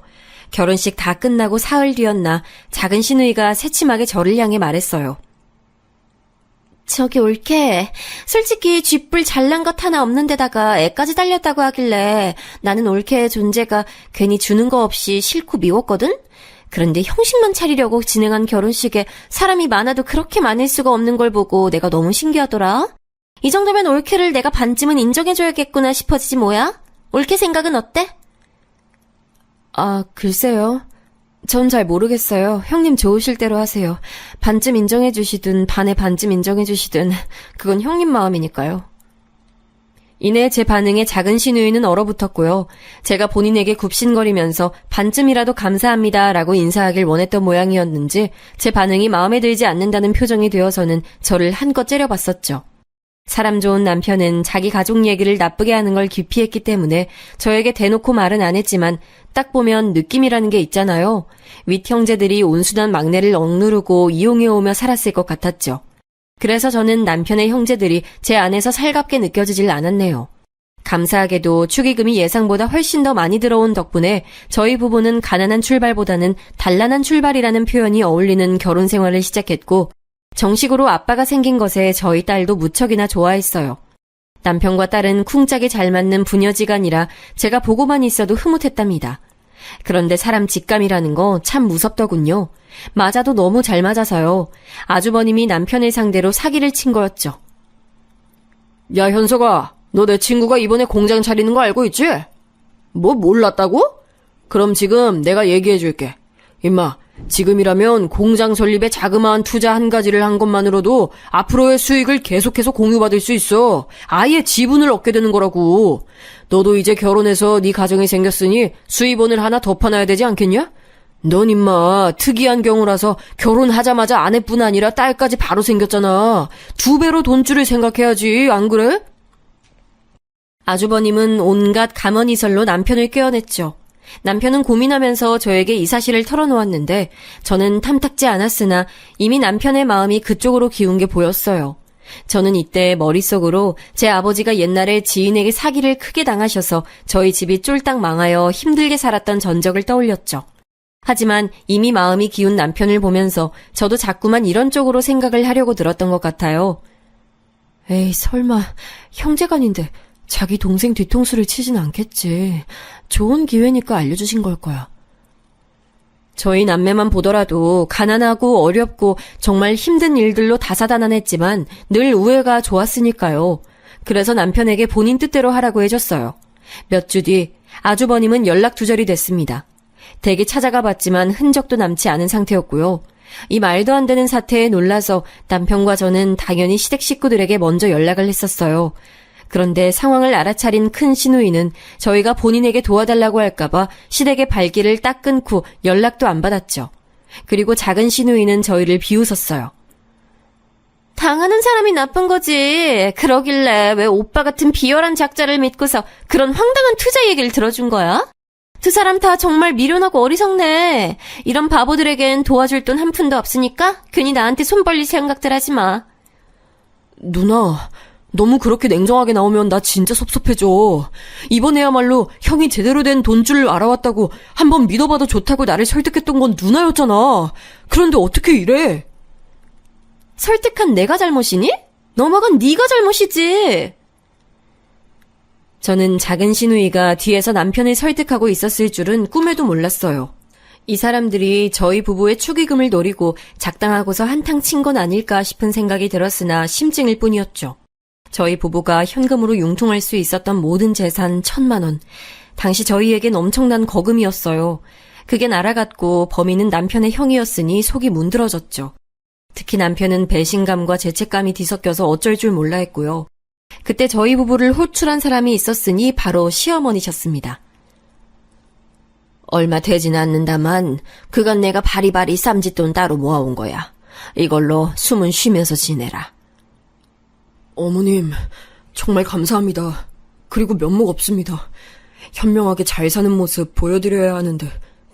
결혼식 다 끝나고 사흘 뒤였나 작은 시누이가 새침하게 저를 향해 말했어요. 저기 올케, 솔직히 쥐뿔 잘난 것 하나 없는 데다가 애까지 달렸다고 하길래 나는 올케의 존재가 괜히 주는 거 없이 싫고 미웠거든? 그런데 형식만 차리려고 진행한 결혼식에 사람이 많아도 그렇게 많을 수가 없는 걸 보고 내가 너무 신기하더라. 이 정도면 올케를 내가 반쯤은 인정해줘야겠구나 싶어지지 뭐야? 올케 생각은 어때? 아, 글쎄요. 전 잘 모르겠어요. 형님 좋으실 대로 하세요. 반쯤 인정해 주시든 반에 반쯤 인정해 주시든 그건 형님 마음이니까요. 이내 제 반응에 작은 시누이는 얼어붙었고요. 제가 본인에게 굽신거리면서 반쯤이라도 감사합니다라고 인사하길 원했던 모양이었는지 제 반응이 마음에 들지 않는다는 표정이 되어서는 저를 한껏 째려봤었죠. 사람 좋은 남편은 자기 가족 얘기를 나쁘게 하는 걸 기피했기 때문에 저에게 대놓고 말은 안 했지만 딱 보면 느낌이라는 게 있잖아요. 윗 형제들이 온순한 막내를 억누르고 이용해오며 살았을 것 같았죠. 그래서 저는 남편의 형제들이 제 안에서 살갑게 느껴지질 않았네요. 감사하게도 축의금이 예상보다 훨씬 더 많이 들어온 덕분에 저희 부부는 가난한 출발보다는 단란한 출발이라는 표현이 어울리는 결혼 생활을 시작했고 정식으로 아빠가 생긴 것에 저희 딸도 무척이나 좋아했어요. 남편과 딸은 쿵짝이 잘 맞는 부녀지간이라 제가 보고만 있어도 흐뭇했답니다. 그런데 사람 직감이라는 거 참 무섭더군요. 맞아도 너무 잘 맞아서요. 아주버님이 남편을 상대로 사기를 친 거였죠. 야, 현석아, 너 내 친구가 이번에 공장 차리는 거 알고 있지? 뭐 몰랐다고? 그럼 지금 내가 얘기해 줄게. 임마, 지금이라면 공장 설립에 자그마한 투자 한 가지를 한 것만으로도 앞으로의 수익을 계속해서 공유받을 수 있어. 아예 지분을 얻게 되는 거라고. 너도 이제 결혼해서 네 가정이 생겼으니 수입원을 하나 더 파놔야 되지 않겠냐? 넌 임마 특이한 경우라서 결혼하자마자 아내뿐 아니라 딸까지 바로 생겼잖아. 2배로 돈줄을 생각해야지, 안 그래? 아주버님은 온갖 감언이설로 남편을 꿰어냈죠. 남편은 고민하면서 저에게 이 사실을 털어놓았는데 저는 탐탁지 않았으나 이미 남편의 마음이 그쪽으로 기운 게 보였어요. 저는 이때 머릿속으로 제 아버지가 옛날에 지인에게 사기를 크게 당하셔서 저희 집이 쫄딱 망하여 힘들게 살았던 전적을 떠올렸죠. 하지만 이미 마음이 기운 남편을 보면서 저도 자꾸만 이런 쪽으로 생각을 하려고 들었던 것 같아요. 에이, 설마 형제간인데 자기 동생 뒤통수를 치진 않겠지. 좋은 기회니까 알려주신 걸 거야. 저희 남매만 보더라도 가난하고 어렵고 정말 힘든 일들로 다사다난했지만 늘 우애가 좋았으니까요. 그래서 남편에게 본인 뜻대로 하라고 해줬어요. 몇 주 뒤 아주버님은 연락 두절이 됐습니다. 댁에 찾아가 봤지만 흔적도 남지 않은 상태였고요. 이 말도 안 되는 사태에 놀라서 남편과 저는 당연히 시댁 식구들에게 먼저 연락을 했었어요. 그런데 상황을 알아차린 큰 시누이는 저희가 본인에게 도와달라고 할까봐 시댁의 발길을 딱 끊고 연락도 안 받았죠. 그리고 작은 시누이는 저희를 비웃었어요. 당하는 사람이 나쁜 거지. 그러길래 왜 오빠 같은 비열한 작자를 믿고서 그런 황당한 투자 얘기를 들어준 거야? 두 사람 다 정말 미련하고 어리석네. 이런 바보들에겐 도와줄 돈 한 푼도 없으니까 괜히 나한테 손 벌릴 생각들 하지 마. 누나, 너무 그렇게 냉정하게 나오면 나 진짜 섭섭해져. 이번에야말로 형이 제대로 된 돈줄을 알아왔다고 한번 믿어봐도 좋다고 나를 설득했던 건 누나였잖아. 그런데 어떻게 이래? 설득한 내가 잘못이니? 넘어간 네가 잘못이지. 저는 작은 시누이가 뒤에서 남편을 설득하고 있었을 줄은 꿈에도 몰랐어요. 이 사람들이 저희 부부의 축의금을 노리고 작당하고서 한탕 친 건 아닐까 싶은 생각이 들었으나 심증일 뿐이었죠. 저희 부부가 현금으로 융통할 수 있었던 모든 재산 1,000만 원. 당시 저희에겐 엄청난 거금이었어요. 그게 날아갔고 범인은 남편의 형이었으니 속이 문드러졌죠. 특히 남편은 배신감과 죄책감이 뒤섞여서 어쩔 줄 몰라 했고요. 그때 저희 부부를 호출한 사람이 있었으니 바로 시어머니셨습니다. 얼마 되진 않는다만 그간 내가 바리바리 쌈짓돈 따로 모아온 거야. 이걸로 숨은 쉬면서 지내라. 어머님, 정말 감사합니다. 그리고 면목 없습니다. 현명하게 잘 사는 모습 보여드려야 하는데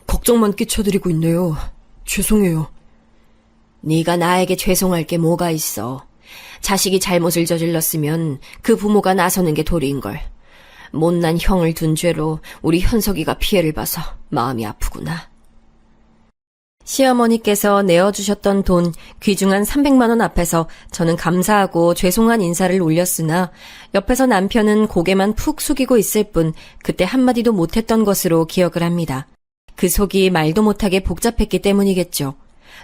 걱정만 끼쳐드리고 있네요. 죄송해요. 네가 나에게 죄송할 게 뭐가 있어. 자식이 잘못을 저질렀으면 그 부모가 나서는 게 도리인걸. 못난 형을 둔 죄로 우리 현석이가 피해를 봐서 마음이 아프구나. 시어머니께서 내어주셨던 돈 귀중한 300만 원 앞에서 저는 감사하고 죄송한 인사를 올렸으나 옆에서 남편은 고개만 푹 숙이고 있을 뿐 그때 한마디도 못했던 것으로 기억을 합니다. 그 속이 말도 못하게 복잡했기 때문이겠죠.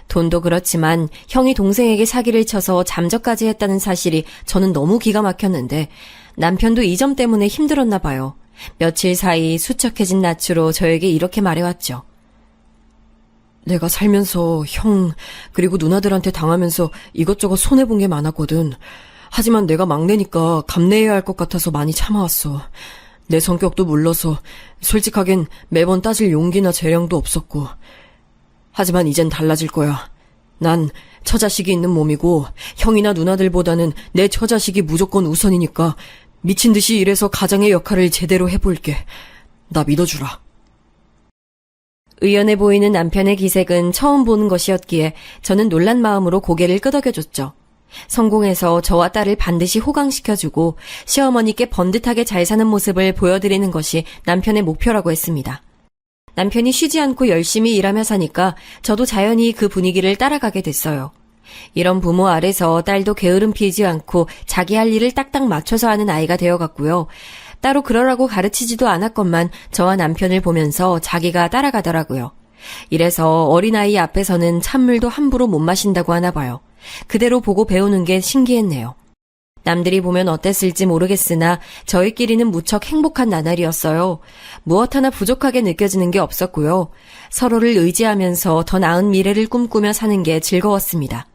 돈도 그렇지만 형이 동생에게 사기를 쳐서 잠적까지 했다는 사실이 저는 너무 기가 막혔는데 남편도 이 점 때문에 힘들었나 봐요. 며칠 사이 수척해진 낯으로 저에게 이렇게 말해왔죠. 내가 살면서 형 그리고 누나들한테 당하면서 이것저것 손해본 게 많았거든. 하지만 내가 막내니까 감내해야 할 것 같아서 많이 참아왔어. 내 성격도 물러서 솔직하겐 매번 따질 용기나 재량도 없었고. 하지만 이젠 달라질 거야. 난 처자식이 있는 몸이고 형이나 누나들보다는 내 처자식이 무조건 우선이니까 미친 듯이 일해서 가장의 역할을 제대로 해볼게. 나 믿어주라. 의연해 보이는 남편의 기색은 처음 보는 것이었기에 저는 놀란 마음으로 고개를 끄덕여줬죠. 성공해서 저와 딸을 반드시 호강시켜주고 시어머니께 번듯하게 잘 사는 모습을 보여드리는 것이 남편의 목표라고 했습니다. 남편이 쉬지 않고 열심히 일하며 사니까 저도 자연히 그 분위기를 따라가게 됐어요. 이런 부모 아래서 딸도 게으름 피우지 않고 자기 할 일을 딱딱 맞춰서 하는 아이가 되어갔고요. 따로 그러라고 가르치지도 않았건만 저와 남편을 보면서 자기가 따라가더라고요. 이래서 어린아이 앞에서는 찬물도 함부로 못 마신다고 하나 봐요. 그대로 보고 배우는 게 신기했네요. 남들이 보면 어땠을지 모르겠으나 저희끼리는 무척 행복한 나날이었어요. 무엇 하나 부족하게 느껴지는 게 없었고요. 서로를 의지하면서 더 나은 미래를 꿈꾸며 사는 게 즐거웠습니다.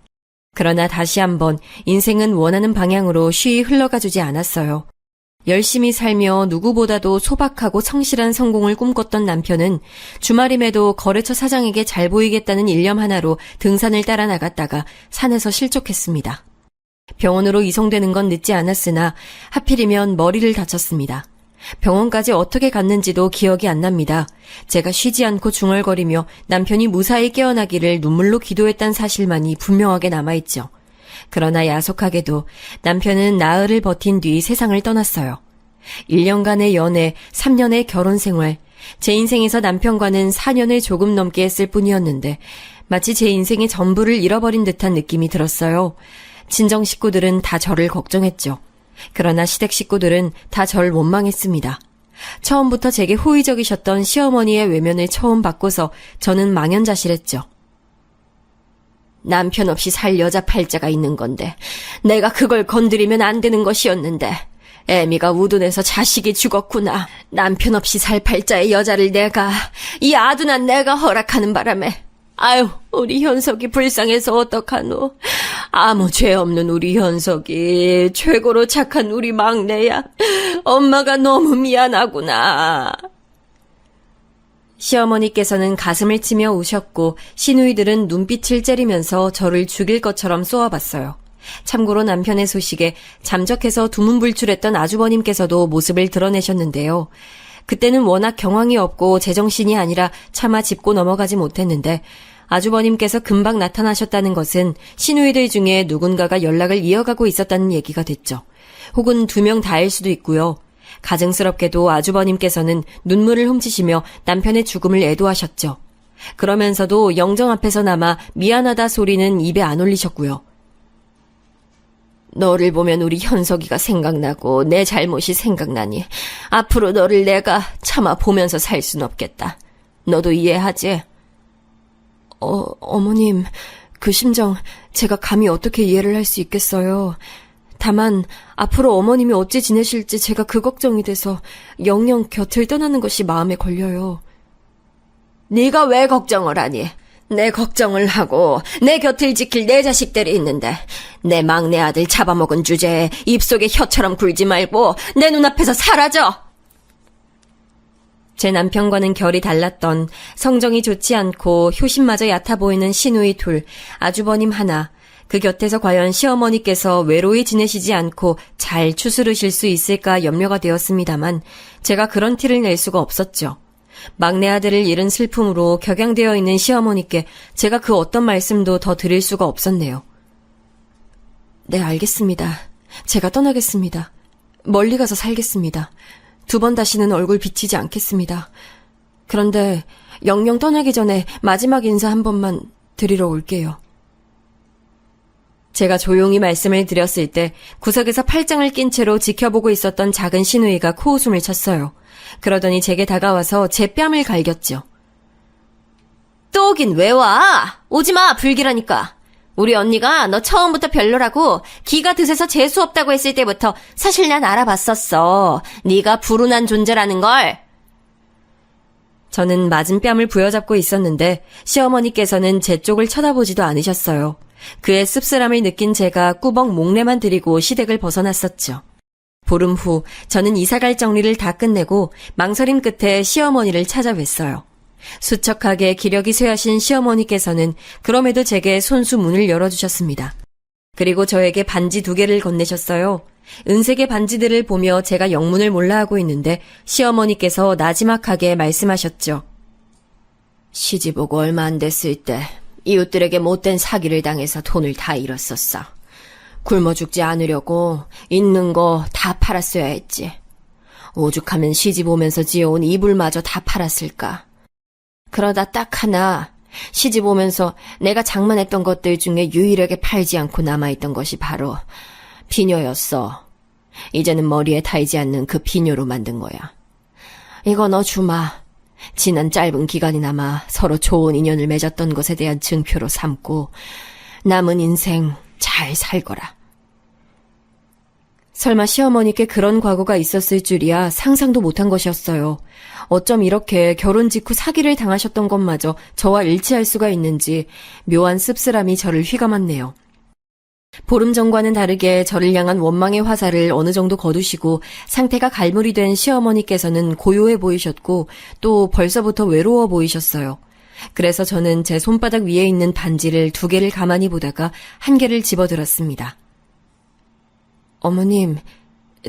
그러나 다시 한번 인생은 원하는 방향으로 쉬이 흘러가주지 않았어요. 열심히 살며 누구보다도 소박하고 성실한 성공을 꿈꿨던 남편은 주말임에도 거래처 사장에게 잘 보이겠다는 일념 하나로 등산을 따라 나갔다가 산에서 실족했습니다. 병원으로 이송되는 건 늦지 않았으나 하필이면 머리를 다쳤습니다. 병원까지 어떻게 갔는지도 기억이 안 납니다. 제가 쉬지 않고 중얼거리며 남편이 무사히 깨어나기를 눈물로 기도했단 사실만이 분명하게 남아있죠. 그러나 야속하게도 남편은 나흘을 버틴 뒤 세상을 떠났어요. 1년간의 연애, 3년의 결혼 생활, 제 인생에서 남편과는 4년을 조금 넘게 했을 뿐이었는데 마치 제 인생의 전부를 잃어버린 듯한 느낌이 들었어요. 친정 식구들은 다 저를 걱정했죠. 그러나 시댁 식구들은 다 절 원망했습니다. 처음부터 제게 호의적이셨던 시어머니의 외면을 처음 받고서 저는 망연자실했죠. 남편 없이 살 여자 팔자가 있는 건데 내가 그걸 건드리면 안 되는 것이었는데 애미가 우둔해서 자식이 죽었구나. 남편 없이 살 팔자의 여자를 이 아둔한 내가 허락하는 바람에 아유, 우리 현석이 불쌍해서 어떡하노. 아무 죄 없는 우리 현석이 최고로 착한 우리 막내야. 엄마가 너무 미안하구나. 시어머니께서는 가슴을 치며 우셨고 시누이들은 눈빛을 째리면서 저를 죽일 것처럼 쏘아봤어요. 참고로 남편의 소식에 잠적해서 두문불출했던 아주버님께서도 모습을 드러내셨는데요. 그때는 워낙 경황이 없고 제정신이 아니라 차마 짚고 넘어가지 못했는데 아주버님께서 금방 나타나셨다는 것은 시누이들 중에 누군가가 연락을 이어가고 있었다는 얘기가 됐죠. 혹은 2명 다일 수도 있고요. 가증스럽게도 아주버님께서는 눈물을 훔치시며 남편의 죽음을 애도하셨죠. 그러면서도 영정 앞에서나마 미안하다 소리는 입에 안 올리셨고요. 너를 보면 우리 현석이가 생각나고 내 잘못이 생각나니 앞으로 너를 내가 차마 보면서 살 순 없겠다. 너도 이해하지? 어머님, 그 심정 제가 감히 어떻게 이해를 할 수 있겠어요. 다만 앞으로 어머님이 어찌 지내실지 제가 그 걱정이 돼서 영영 곁을 떠나는 것이 마음에 걸려요. 네가 왜 걱정을 하니? 내 걱정을 하고 내 곁을 지킬 내 자식들이 있는데 내 막내 아들 잡아먹은 주제에 입속에 혀처럼 굴지 말고 내 눈앞에서 사라져! 제 남편과는 결이 달랐던 성정이 좋지 않고 효심마저 얕아 보이는 시누이 둘, 아주버님 하나, 그 곁에서 과연 시어머니께서 외로이 지내시지 않고 잘 추스르실 수 있을까 염려가 되었습니다만 제가 그런 티를 낼 수가 없었죠. 막내 아들을 잃은 슬픔으로 격양되어 있는 시어머니께 제가 그 어떤 말씀도 더 드릴 수가 없었네요. 네, 알겠습니다. 제가 떠나겠습니다. 멀리 가서 살겠습니다. 2번 다시는 얼굴 비치지 않겠습니다. 그런데 영영 떠나기 전에 마지막 인사 한 번만 드리러 올게요. 제가 조용히 말씀을 드렸을 때 구석에서 팔짱을 낀 채로 지켜보고 있었던 작은 시누이가 코웃음을 쳤어요. 그러더니 제게 다가와서 제 뺨을 갈겼죠. 또 오긴 왜 와? 오지마, 불길하니까. 우리 언니가 너 처음부터 별로라고 기가 드세서 재수 없다고 했을 때부터 사실 난 알아봤었어. 네가 불운한 존재라는 걸. 저는 맞은 뺨을 부여잡고 있었는데 시어머니께서는 제 쪽을 쳐다보지도 않으셨어요. 그의 씁쓸함을 느낀 제가 꾸벅 목례만 드리고 시댁을 벗어났었죠. 보름 후 저는 이사갈 정리를 다 끝내고 망설임 끝에 시어머니를 찾아뵀어요. 수척하게 기력이 쇠하신 시어머니께서는 그럼에도 제게 손수 문을 열어주셨습니다. 그리고 저에게 반지 2개를 건네셨어요. 은색의 반지들을 보며 제가 영문을 몰라하고 있는데 시어머니께서 나지막하게 말씀하셨죠. 시집 오고 얼마 안 됐을 때 이웃들에게 못된 사기를 당해서 돈을 다 잃었었어. 굶어 죽지 않으려고 있는 거 다 팔았어야 했지. 오죽하면 시집 오면서 지어온 이불마저 다 팔았을까. 그러다 딱 하나 시집 오면서 내가 장만했던 것들 중에 유일하게 팔지 않고 남아있던 것이 바로 비녀였어. 이제는 머리에 달지 않는 그 비녀로 만든 거야. 이거 너 주마. 지난 짧은 기간이나마 서로 좋은 인연을 맺었던 것에 대한 증표로 삼고 남은 인생 잘 살거라. 설마 시어머니께 그런 과거가 있었을 줄이야 상상도 못한 것이었어요. 어쩜 이렇게 결혼 직후 사기를 당하셨던 것마저 저와 일치할 수가 있는지 묘한 씁쓸함이 저를 휘감았네요. 보름 전과는 다르게 저를 향한 원망의 화살을 어느 정도 거두시고 상태가 갈무리 된 시어머니께서는 고요해 보이셨고 또 벌써부터 외로워 보이셨어요. 그래서 저는 제 손바닥 위에 있는 반지를 2개를 가만히 보다가 1개를 집어들었습니다. 어머님,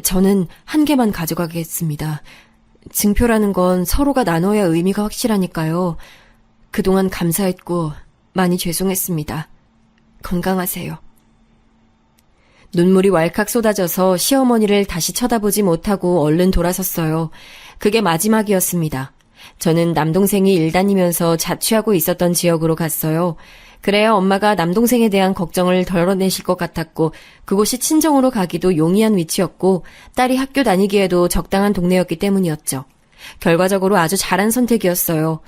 저는 1개만 가져가겠습니다. 증표라는 건 서로가 나눠야 의미가 확실하니까요. 그동안 감사했고 많이 죄송했습니다. 건강하세요. 눈물이 왈칵 쏟아져서 시어머니를 다시 쳐다보지 못하고 얼른 돌아섰어요. 그게 마지막이었습니다. 저는 남동생이 일 다니면서 자취하고 있었던 지역으로 갔어요. 그래야 엄마가 남동생에 대한 걱정을 덜어내실 것 같았고 그곳이 친정으로 가기도 용이한 위치였고 딸이 학교 다니기에도 적당한 동네였기 때문이었죠. 결과적으로 아주 잘한 선택이었어요.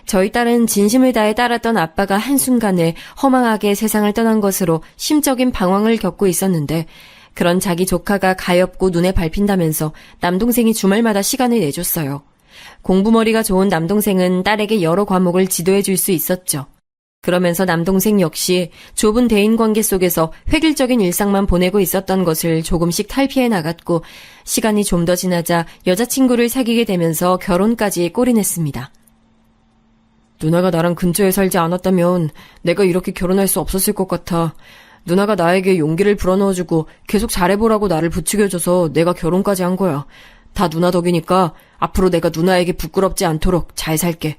저희 딸은 진심을 다해 따랐던 아빠가 한순간에 허망하게 세상을 떠난 것으로 심적인 방황을 겪고 있었는데 그런 자기 조카가 가엾고 눈에 밟힌다면서 남동생이 주말마다 시간을 내줬어요. 공부머리가 좋은 남동생은 딸에게 여러 과목을 지도해 줄 수 있었죠. 그러면서 남동생 역시 좁은 대인관계 속에서 획일적인 일상만 보내고 있었던 것을 조금씩 탈피해 나갔고 시간이 좀 더 지나자 여자친구를 사귀게 되면서 결혼까지 골인했습니다. 누나가 나랑 근처에 살지 않았다면 내가 이렇게 결혼할 수 없었을 것 같아. 누나가 나에게 용기를 불어넣어주고 계속 잘해보라고 나를 부추겨줘서 내가 결혼까지 한 거야. 다 누나 덕이니까 앞으로 내가 누나에게 부끄럽지 않도록 잘 살게.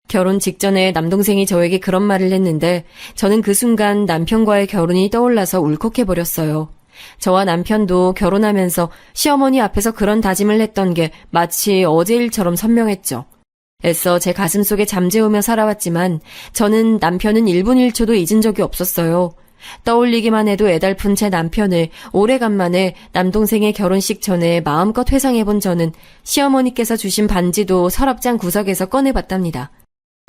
결혼 직전에 남동생이 저에게 그런 말을 했는데 저는 그 순간 남편과의 결혼이 떠올라서 울컥해버렸어요. 저와 남편도 결혼하면서 시어머니 앞에서 그런 다짐을 했던 게 마치 어제 일처럼 선명했죠. 애써 제 가슴속에 잠재우며 살아왔지만 저는 남편은 1분 1초도 잊은 적이 없었어요. 떠올리기만 해도 애달픈 제 남편을 오래간만에 남동생의 결혼식 전에 마음껏 회상해본 저는 시어머니께서 주신 반지도 서랍장 구석에서 꺼내봤답니다.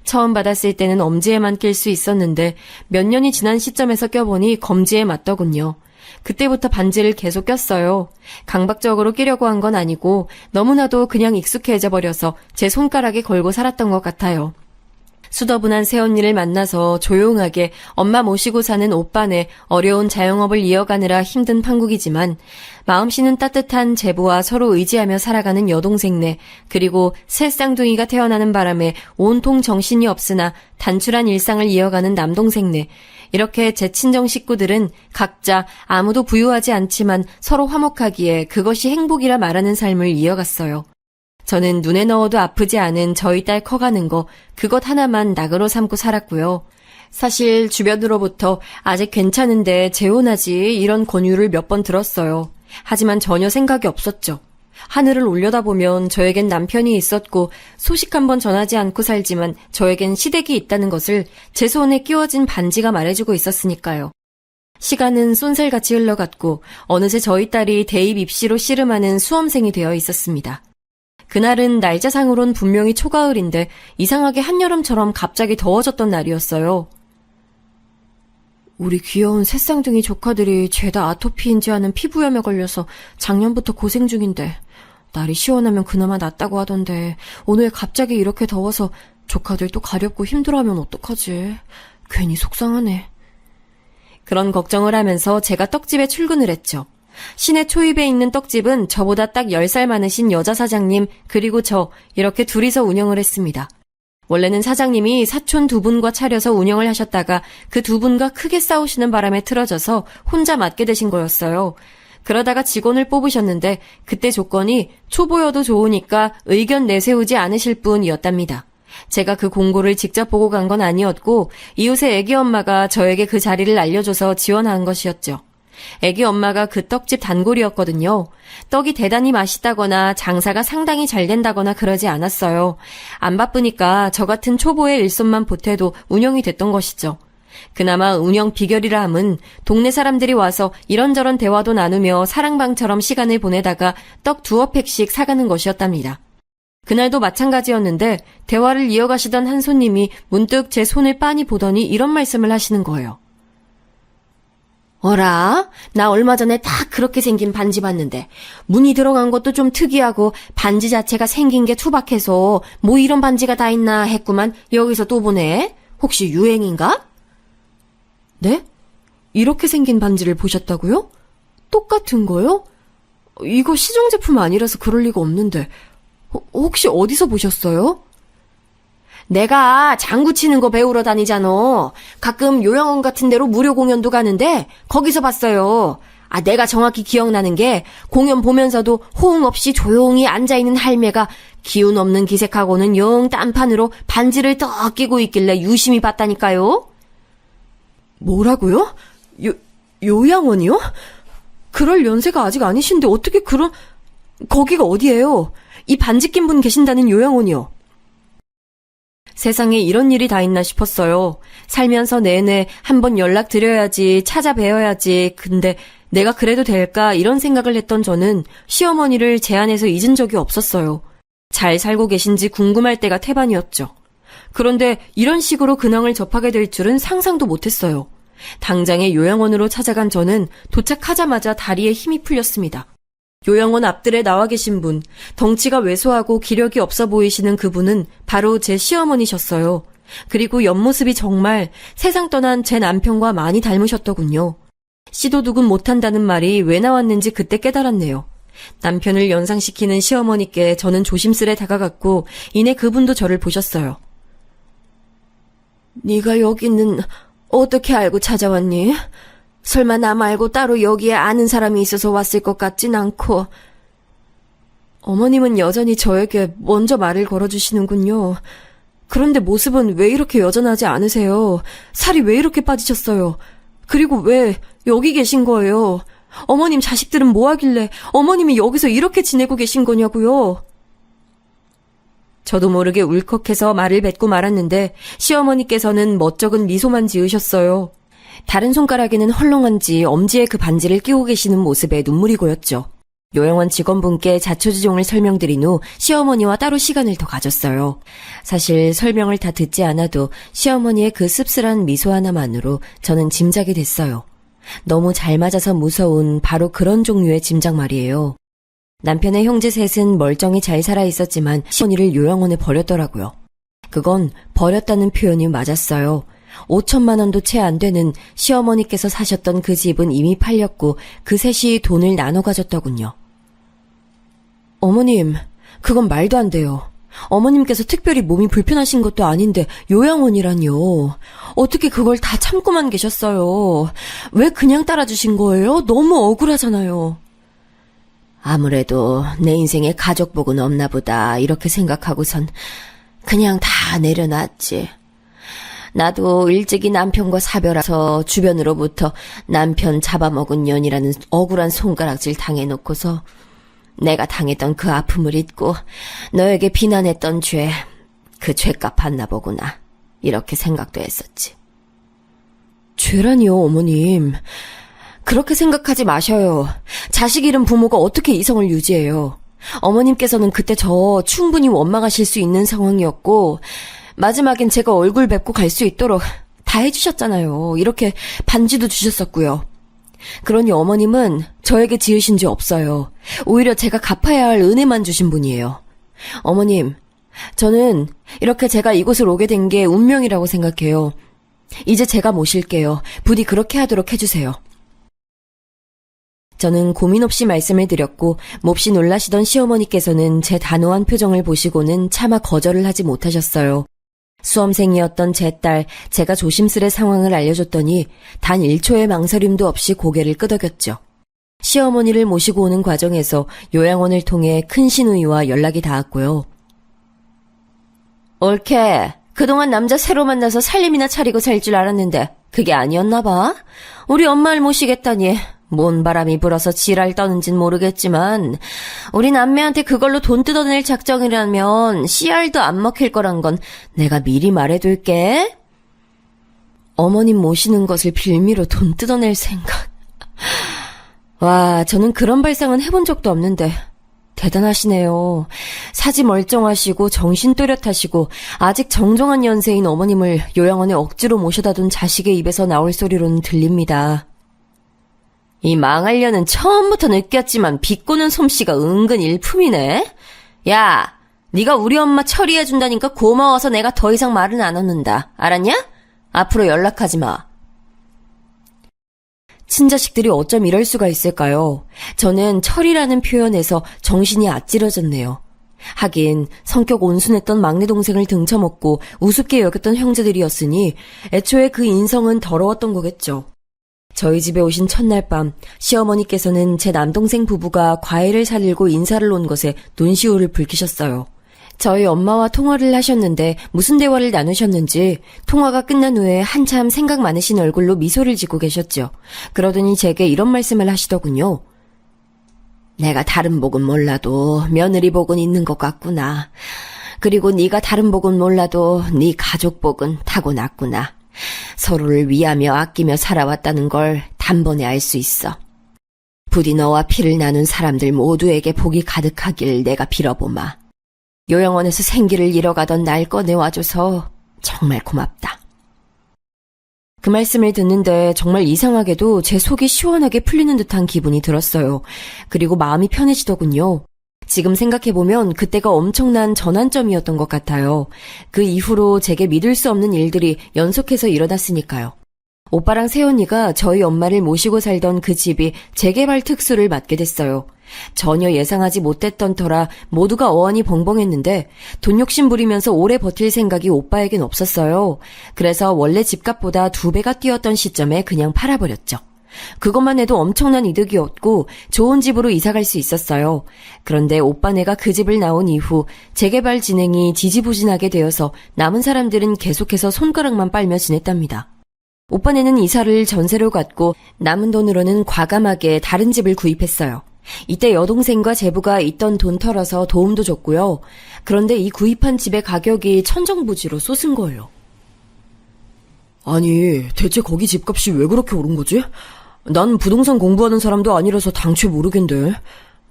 처음 받았을 때는 엄지에만 낄 수 있었는데 몇 년이 지난 시점에서 껴보니 검지에 맞더군요. 그때부터 반지를 계속 꼈어요. 강박적으로 끼려고 한 건 아니고 너무나도 그냥 익숙해져 버려서 제 손가락에 걸고 살았던 것 같아요. 수더분한 새언니를 만나서 조용하게 엄마 모시고 사는 오빠네 어려운 자영업을 이어가느라 힘든 판국이지만 마음씨는 따뜻한 제부와 서로 의지하며 살아가는 여동생네 그리고 새 쌍둥이가 태어나는 바람에 온통 정신이 없으나 단출한 일상을 이어가는 남동생네 이렇게 제 친정 식구들은 각자 아무도 부유하지 않지만 서로 화목하기에 그것이 행복이라 말하는 삶을 이어갔어요. 저는 눈에 넣어도 아프지 않은 저희 딸 커가는 거 그것 하나만 낙으로 삼고 살았고요. 사실 주변으로부터 아직 괜찮은데 재혼하지 이런 권유를 몇 번 들었어요. 하지만 전혀 생각이 없었죠. 하늘을 올려다보면 저에겐 남편이 있었고 소식 한번 전하지 않고 살지만 저에겐 시댁이 있다는 것을 제 손에 끼워진 반지가 말해주고 있었으니까요. 시간은 쏜살같이 흘러갔고 어느새 저희 딸이 대입 입시로 씨름하는 수험생이 되어 있었습니다. 그날은 날짜상으론 분명히 초가을인데 이상하게 한여름처럼 갑자기 더워졌던 날이었어요. 우리 귀여운 새쌍둥이 조카들이 죄다 아토피인지 하는 피부염에 걸려서 작년부터 고생 중인데 날이 시원하면 그나마 낫다고 하던데 오늘 갑자기 이렇게 더워서 조카들 또 가렵고 힘들어하면 어떡하지? 괜히 속상하네. 그런 걱정을 하면서 제가 떡집에 출근을 했죠. 시내 초입에 있는 떡집은 저보다 딱 10살 많으신 여자 사장님 그리고 저 이렇게 둘이서 운영을 했습니다. 원래는 사장님이 사촌 두 분과 차려서 운영을 하셨다가 그 두 분과 크게 싸우시는 바람에 틀어져서 혼자 맡게 되신 거였어요. 그러다가 직원을 뽑으셨는데 그때 조건이 초보여도 좋으니까 의견 내세우지 않으실 분이었답니다. 제가 그 공고를 직접 보고 간 건 아니었고 이웃의 애기 엄마가 저에게 그 자리를 알려줘서 지원한 것이었죠. 애기 엄마가 그 떡집 단골이었거든요. 떡이 대단히 맛있다거나 장사가 상당히 잘 된다거나 그러지 않았어요. 안 바쁘니까 저 같은 초보의 일손만 보태도 운영이 됐던 것이죠. 그나마 운영 비결이라 함은 동네 사람들이 와서 이런저런 대화도 나누며 사랑방처럼 시간을 보내다가 떡 2팩씩 사가는 것이었답니다. 그날도 마찬가지였는데 대화를 이어가시던 한 손님이 문득 제 손을 빤히 보더니 이런 말씀을 하시는 거예요. 어라? 나 얼마 전에 딱 그렇게 생긴 반지 봤는데 무늬 들어간 것도 좀 특이하고 반지 자체가 생긴 게 투박해서 뭐 이런 반지가 다 있나 했구만 여기서 또 보네. 혹시 유행인가? 네? 이렇게 생긴 반지를 보셨다고요? 똑같은 거요? 이거 시중 제품 아니라서 그럴 리가 없는데 혹시 어디서 보셨어요? 내가 장구 치는 거 배우러 다니잖아. 가끔 요양원 같은 데로 무료 공연도 가는데 거기서 봤어요. 내가 정확히 기억나는 게 공연 보면서도 호응 없이 조용히 앉아있는 할매가 기운 없는 기색하고는 영 딴판으로 반지를 떡 끼고 있길래 유심히 봤다니까요. 뭐라고요? 요양원이요? 그럴 연세가 아직 아니신데 어떻게 거기가 어디예요? 이 반지 낀 분 계신다는 요양원이요. 세상에 이런 일이 다 있나 싶었어요. 살면서 내내 한번 연락드려야지, 찾아뵈어야지. 근데 내가 그래도 될까 이런 생각을 했던 저는 시어머니를 제 안에서 잊은 적이 없었어요. 잘 살고 계신지 궁금할 때가 태반이었죠. 그런데 이런 식으로 근황을 접하게 될 줄은 상상도 못했어요. 당장에 요양원으로 찾아간 저는 도착하자마자 다리에 힘이 풀렸습니다. 요양원 앞들에 나와 계신 분, 덩치가 왜소하고 기력이 없어 보이시는 그분은 바로 제 시어머니셨어요. 그리고 옆모습이 정말 세상 떠난 제 남편과 많이 닮으셨더군요. 씨도둑은 못한다는 말이 왜 나왔는지 그때 깨달았네요. 남편을 연상시키는 시어머니께 저는 조심스레 다가갔고 이내 그분도 저를 보셨어요. 네가 여기는 어떻게 알고 찾아왔니? 설마 나 말고 따로 여기에 아는 사람이 있어서 왔을 것 같진 않고. 어머님은 여전히 저에게 먼저 말을 걸어주시는군요. 그런데 모습은 왜 이렇게 여전하지 않으세요? 살이 왜 이렇게 빠지셨어요? 그리고 왜 여기 계신 거예요? 어머님 자식들은 뭐 하길래 어머님이 여기서 이렇게 지내고 계신 거냐고요? 저도 모르게 울컥해서 말을 뱉고 말았는데 시어머니께서는 멋쩍은 미소만 지으셨어요. 다른 손가락에는 헐렁한지 엄지에 그 반지를 끼고 계시는 모습에 눈물이 고였죠. 요양원 직원분께 자초지종을 설명드린 후 시어머니와 따로 시간을 더 가졌어요. 사실 설명을 다 듣지 않아도 시어머니의 그 씁쓸한 미소 하나만으로 저는 짐작이 됐어요. 너무 잘 맞아서 무서운 바로 그런 종류의 짐작 말이에요. 남편의 형제 셋은 멀쩡히 잘 살아 있었지만 시어머니를 요양원에 버렸더라고요. 그건 버렸다는 표현이 맞았어요. 5천만 원도 채 안 되는 시어머니께서 사셨던 그 집은 이미 팔렸고 그 셋이 돈을 나눠 가졌더군요. 어머님, 그건 말도 안 돼요. 어머님께서 특별히 몸이 불편하신 것도 아닌데 요양원이라뇨. 어떻게 그걸 다 참고만 계셨어요. 왜 그냥 따라주신 거예요? 너무 억울하잖아요. 아무래도 내 인생에 가족복은 없나 보다 이렇게 생각하고선 그냥 다 내려놨지. 나도 일찍이 남편과 사별해서 주변으로부터 남편 잡아먹은 년이라는 억울한 손가락질 당해놓고서 내가 당했던 그 아픔을 잊고 너에게 비난했던 죄, 그 죄값 받나 보구나. 이렇게 생각도 했었지. 죄라니요, 어머님. 그렇게 생각하지 마셔요. 자식 잃은 부모가 어떻게 이성을 유지해요. 어머님께서는 그때 저 충분히 원망하실 수 있는 상황이었고 마지막엔 제가 얼굴 뵙고 갈 수 있도록 다 해주셨잖아요. 이렇게 반지도 주셨었고요. 그러니 어머님은 저에게 지으신 죄 없어요. 오히려 제가 갚아야 할 은혜만 주신 분이에요. 어머님, 저는 이렇게 제가 이곳을 오게 된 게 운명이라고 생각해요. 이제 제가 모실게요. 부디 그렇게 하도록 해주세요. 저는 고민 없이 말씀을 드렸고 몹시 놀라시던 시어머니께서는 제 단호한 표정을 보시고는 차마 거절을 하지 못하셨어요. 수험생이었던 제 딸, 제가 조심스레 상황을 알려줬더니 단 1초의 망설임도 없이 고개를 끄덕였죠. 시어머니를 모시고 오는 과정에서 요양원을 통해 큰 시누이와 연락이 닿았고요. 옳게, 그동안 남자 새로 만나서 살림이나 차리고 살 줄 알았는데 그게 아니었나 봐. 우리 엄마를 모시겠다니 뭔 바람이 불어서 지랄 떠는진 모르겠지만 우리 남매한테 그걸로 돈 뜯어낼 작정이라면 씨알도 안 먹힐 거란 건 내가 미리 말해둘게. 어머님 모시는 것을 빌미로 돈 뜯어낼 생각. 와, 저는 그런 발상은 해본 적도 없는데 대단하시네요. 사지 멀쩡하시고 정신 또렷하시고 아직 정정한 연세인 어머님을 요양원에 억지로 모셔다 둔 자식의 입에서 나올 소리로는 들립니다. 이 망할려는 처음부터 느꼈지만 비꼬는 솜씨가 은근 일품이네. 야, 네가 우리 엄마 처리해준다니까 고마워서 내가 더 이상 말은 안 얻는다. 알았냐? 앞으로 연락하지 마. 친자식들이 어쩜 이럴 수가 있을까요? 저는 철이라는 표현에서 정신이 아찔해졌네요. 하긴 성격 온순했던 막내 동생을 등쳐먹고 우습게 여겼던 형제들이었으니 애초에 그 인성은 더러웠던 거겠죠. 저희 집에 오신 첫날 밤 시어머니께서는 제 남동생 부부가 과일을 사들고 인사를 온 것에 눈시울을 붉히셨어요. 저희 엄마와 통화를 하셨는데 무슨 대화를 나누셨는지 통화가 끝난 후에 한참 생각 많으신 얼굴로 미소를 짓고 계셨죠. 그러더니 제게 이런 말씀을 하시더군요. 내가 다른 복은 몰라도 며느리 복은 있는 것 같구나. 그리고 네가 다른 복은 몰라도 네 가족 복은 타고났구나. 서로를 위하며 아끼며 살아왔다는 걸 단번에 알 수 있어. 부디 너와 피를 나눈 사람들 모두에게 복이 가득하길 내가 빌어보마. 요양원에서 생기를 잃어가던 날 꺼내와줘서 정말 고맙다. 그 말씀을 듣는데 정말 이상하게도 제 속이 시원하게 풀리는 듯한 기분이 들었어요. 그리고 마음이 편해지더군요. 지금 생각해보면 그때가 엄청난 전환점이었던 것 같아요. 그 이후로 제게 믿을 수 없는 일들이 연속해서 일어났으니까요. 오빠랑 새언니가 저희 엄마를 모시고 살던 그 집이 재개발 특수를 맡게 됐어요. 전혀 예상하지 못했던 터라 모두가 어안이 벙벙했는데 돈 욕심 부리면서 오래 버틸 생각이 오빠에겐 없었어요. 그래서 원래 집값보다 2배가 뛰었던 시점에 그냥 팔아버렸죠. 그것만 해도 엄청난 이득이었고 좋은 집으로 이사갈 수 있었어요. 그런데 오빠네가 그 집을 나온 이후 재개발 진행이 지지부진하게 되어서 남은 사람들은 계속해서 손가락만 빨며 지냈답니다. 오빠네는 이사를 전세로 갔고 남은 돈으로는 과감하게 다른 집을 구입했어요. 이때 여동생과 제부가 있던 돈 털어서 도움도 줬고요. 그런데 이 구입한 집의 가격이 천정부지로 솟은 거예요. 아니, 대체 거기 집값이 왜 그렇게 오른 거지? 난 부동산 공부하는 사람도 아니라서 당최 모르겠는데.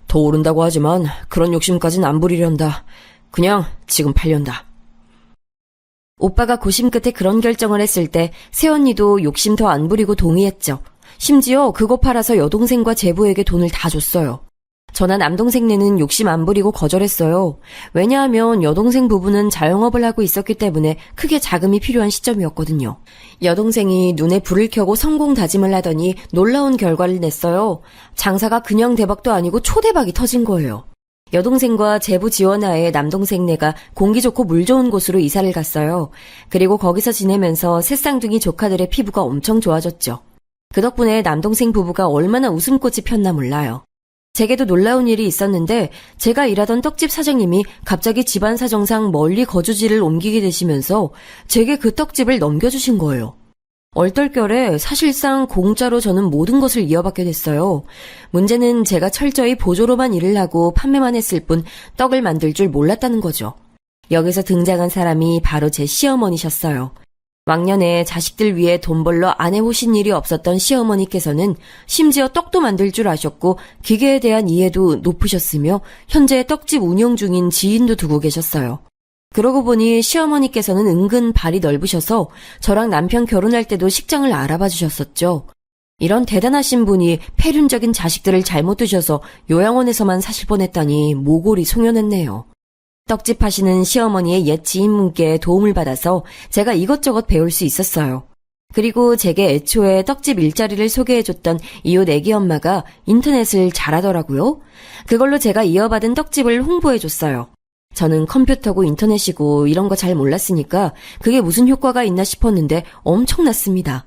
더 오른다고 하지만 그런 욕심까진 안 부리련다. 그냥 지금 팔련다. 오빠가 고심 끝에 그런 결정을 했을 때 새언니도 욕심 더 안 부리고 동의했죠. 심지어 그거 팔아서 여동생과 제부에게 돈을 다 줬어요. 저나 남동생네는 욕심 안 부리고 거절했어요. 왜냐하면 여동생 부부는 자영업을 하고 있었기 때문에 크게 자금이 필요한 시점이었거든요. 여동생이 눈에 불을 켜고 성공 다짐을 하더니 놀라운 결과를 냈어요. 장사가 그냥 대박도 아니고 초대박이 터진 거예요. 여동생과 제부 지원하에 남동생네가 공기 좋고 물 좋은 곳으로 이사를 갔어요. 그리고 거기서 지내면서 새쌍둥이 조카들의 피부가 엄청 좋아졌죠. 그 덕분에 남동생 부부가 얼마나 웃음꽃이 폈나 몰라요. 제게도 놀라운 일이 있었는데 제가 일하던 떡집 사장님이 갑자기 집안 사정상 멀리 거주지를 옮기게 되시면서 제게 그 떡집을 넘겨주신 거예요. 얼떨결에 사실상 공짜로 저는 모든 것을 이어받게 됐어요. 문제는 제가 철저히 보조로만 일을 하고 판매만 했을 뿐 떡을 만들 줄 몰랐다는 거죠. 여기서 등장한 사람이 바로 제 시어머니셨어요. 왕년에 자식들 위해 돈 벌러 안 해보신 일이 없었던 시어머니께서는 심지어 떡도 만들 줄 아셨고 기계에 대한 이해도 높으셨으며 현재 떡집 운영 중인 지인도 두고 계셨어요. 그러고 보니 시어머니께서는 은근 발이 넓으셔서 저랑 남편 결혼할 때도 식장을 알아봐 주셨었죠. 이런 대단하신 분이 폐륜적인 자식들을 잘못 두셔서 요양원에서만 사실 뻔했다니 모골이 송연했네요. 떡집 하시는 시어머니의 옛 지인분께 도움을 받아서 제가 이것저것 배울 수 있었어요. 그리고 제게 애초에 떡집 일자리를 소개해줬던 이웃 애기 엄마가 인터넷을 잘하더라고요. 그걸로 제가 이어받은 떡집을 홍보해줬어요. 저는 컴퓨터고 인터넷이고 이런 거 잘 몰랐으니까 그게 무슨 효과가 있나 싶었는데 엄청났습니다.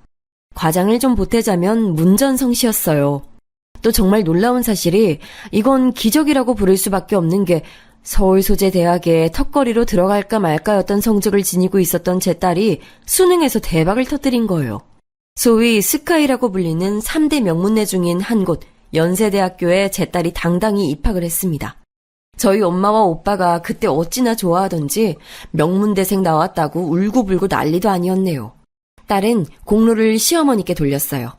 과장을 좀 보태자면 문전성시였어요. 또 정말 놀라운 사실이 이건 기적이라고 부를 수밖에 없는 게 서울소재대학에 턱걸이로 들어갈까 말까였던 성적을 지니고 있었던 제 딸이 수능에서 대박을 터뜨린 거예요. 소위 스카이라고 불리는 3대 명문대 중인 한 곳 연세대학교에 제 딸이 당당히 입학을 했습니다. 저희 엄마와 오빠가 그때 어찌나 좋아하던지 명문대생 나왔다고 울고불고 난리도 아니었네요. 딸은 공로를 시어머니께 돌렸어요.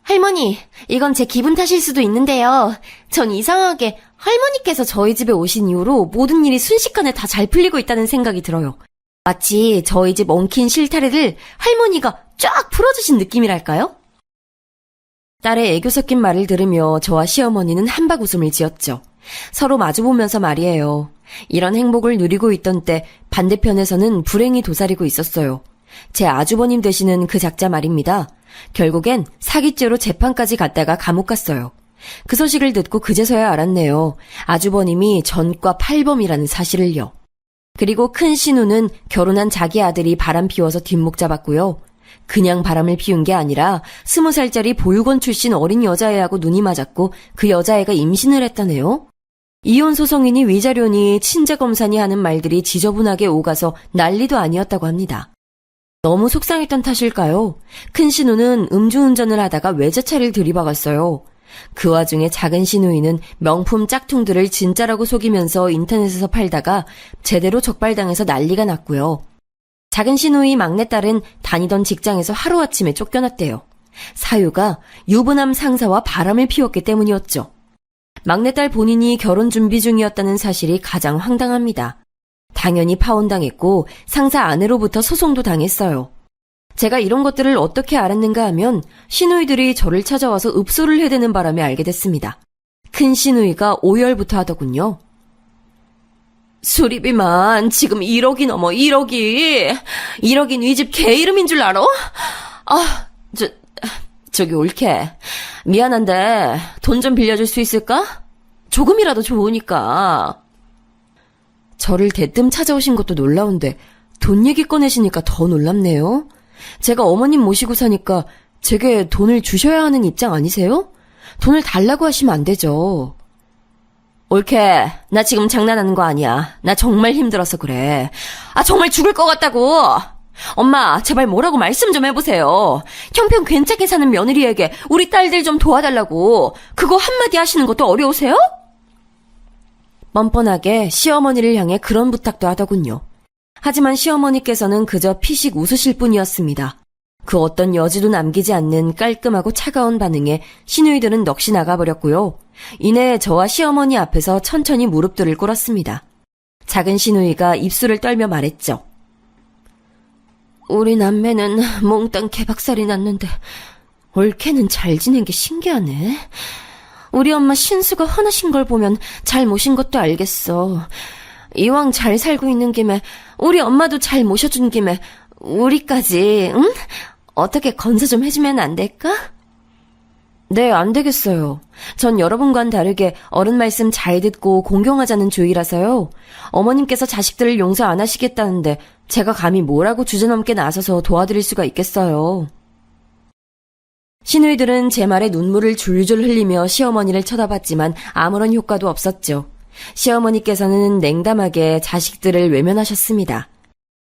할머니, 이건 제 기분 탓일 수도 있는데요. 전 이상하게 할머니께서 저희 집에 오신 이후로 모든 일이 순식간에 다 잘 풀리고 있다는 생각이 들어요. 마치 저희 집 엉킨 실타래를 할머니가 쫙 풀어주신 느낌이랄까요? 딸의 애교 섞인 말을 들으며 저와 시어머니는 한박 웃음을 지었죠. 서로 마주보면서 말이에요. 이런 행복을 누리고 있던 때 반대편에서는 불행이 도사리고 있었어요. 제 아주버님 되시는 그 작자 말입니다. 결국엔 사기죄로 재판까지 갔다가 감옥 갔어요. 그 소식을 듣고 그제서야 알았네요. 아주버님이 전과 팔범이라는 사실을요. 그리고 큰 신우는 결혼한 자기 아들이 바람 피워서 뒷목 잡았고요. 그냥 바람을 피운 게 아니라 20살짜리 보육원 출신 어린 여자애하고 눈이 맞았고 그 여자애가 임신을 했다네요. 이혼 소송이니 위자료니 친자검사니 하는 말들이 지저분하게 오가서 난리도 아니었다고 합니다. 너무 속상했던 탓일까요? 큰 신우는 음주운전을 하다가 외제차를 들이박았어요. 그 와중에 작은 시누이는 명품 짝퉁들을 진짜라고 속이면서 인터넷에서 팔다가 제대로 적발당해서 난리가 났고요. 작은 시누이 막내딸은 다니던 직장에서 하루아침에 쫓겨났대요. 사유가 유부남 상사와 바람을 피웠기 때문이었죠. 막내딸 본인이 결혼 준비 중이었다는 사실이 가장 황당합니다. 당연히 파혼당했고 상사 아내로부터 소송도 당했어요. 제가 이런 것들을 어떻게 알았는가 하면 시누이들이 저를 찾아와서 읍소를 해대는 바람에 알게 됐습니다. 큰 시누이가 오열부터 하더군요. 수리비만 지금 1억이 넘어 1억이. 1억인 이 집 개 이름인 줄 알아? 저기 올케. 미안한데 돈 좀 빌려줄 수 있을까? 조금이라도 좋으니까. 저를 대뜸 찾아오신 것도 놀라운데 돈 얘기 꺼내시니까 더 놀랍네요. 제가 어머님 모시고 사니까 제게 돈을 주셔야 하는 입장 아니세요? 돈을 달라고 하시면 안 되죠. 올케, 나 지금 장난하는 거 아니야. 나 정말 힘들어서 그래. 정말 죽을 것 같다고. 엄마, 제발 뭐라고 말씀 좀 해보세요. 형편 괜찮게 사는 며느리에게 우리 딸들 좀 도와달라고. 그거 한마디 하시는 것도 어려우세요? 뻔뻔하게 시어머니를 향해 그런 부탁도 하더군요. 하지만 시어머니께서는 그저 피식 웃으실 뿐이었습니다. 그 어떤 여지도 남기지 않는 깔끔하고 차가운 반응에 시누이들은 넋이 나가버렸고요. 이내 저와 시어머니 앞에서 천천히 무릎들을 꿇었습니다. 작은 시누이가 입술을 떨며 말했죠. 우리 남매는 몽땅 개박살이 났는데 올케는 잘 지낸 게 신기하네. 우리 엄마 신수가 화나신 걸 보면 잘 모신 것도 알겠어. 이왕 잘 살고 있는 김에 우리 엄마도 잘 모셔준 김에 우리까지 응? 어떻게 건사 좀 해주면 안 될까? 네, 안 되겠어요. 전 여러분과는 다르게 어른 말씀 잘 듣고 공경하자는 주의라서요. 어머님께서 자식들을 용서 안 하시겠다는데 제가 감히 뭐라고 주제넘게 나서서 도와드릴 수가 있겠어요. 시누이들은 제 말에 눈물을 줄줄 흘리며 시어머니를 쳐다봤지만 아무런 효과도 없었죠. 시어머니께서는 냉담하게 자식들을 외면하셨습니다.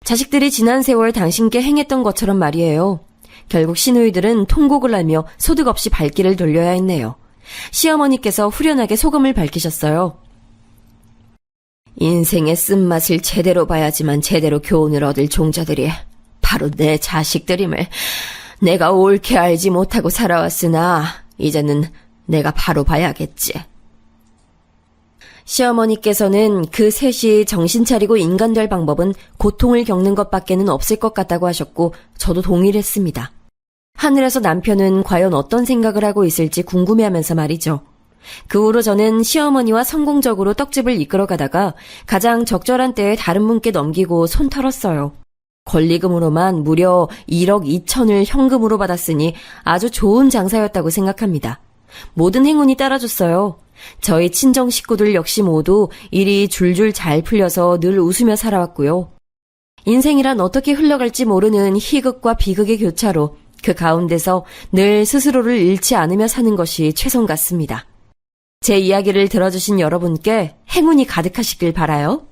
자식들이 지난 세월 당신께 행했던 것처럼 말이에요. 결국 시누이들은 통곡을 하며 소득 없이 발길을 돌려야 했네요. 시어머니께서 후련하게 소감을 밝히셨어요. 인생의 쓴맛을 제대로 봐야지만 제대로 교훈을 얻을 종자들이 바로 내 자식들임을 내가 옳게 알지 못하고 살아왔으나 이제는 내가 바로 봐야겠지. 시어머니께서는 그 셋이 정신 차리고 인간 될 방법은 고통을 겪는 것밖에는 없을 것 같다고 하셨고 저도 동의를 했습니다. 하늘에서 남편은 과연 어떤 생각을 하고 있을지 궁금해하면서 말이죠. 그 후로 저는 시어머니와 성공적으로 떡집을 이끌어가다가 가장 적절한 때에 다른 분께 넘기고 손 털었어요. 권리금으로만 무려 1억 2천을 현금으로 받았으니 아주 좋은 장사였다고 생각합니다. 모든 행운이 따라줬어요. 저희 친정 식구들 역시 모두 일이 줄줄 잘 풀려서 늘 웃으며 살아왔고요. 인생이란 어떻게 흘러갈지 모르는 희극과 비극의 교차로 그 가운데서 늘 스스로를 잃지 않으며 사는 것이 최선 같습니다. 제 이야기를 들어주신 여러분께 행운이 가득하시길 바라요.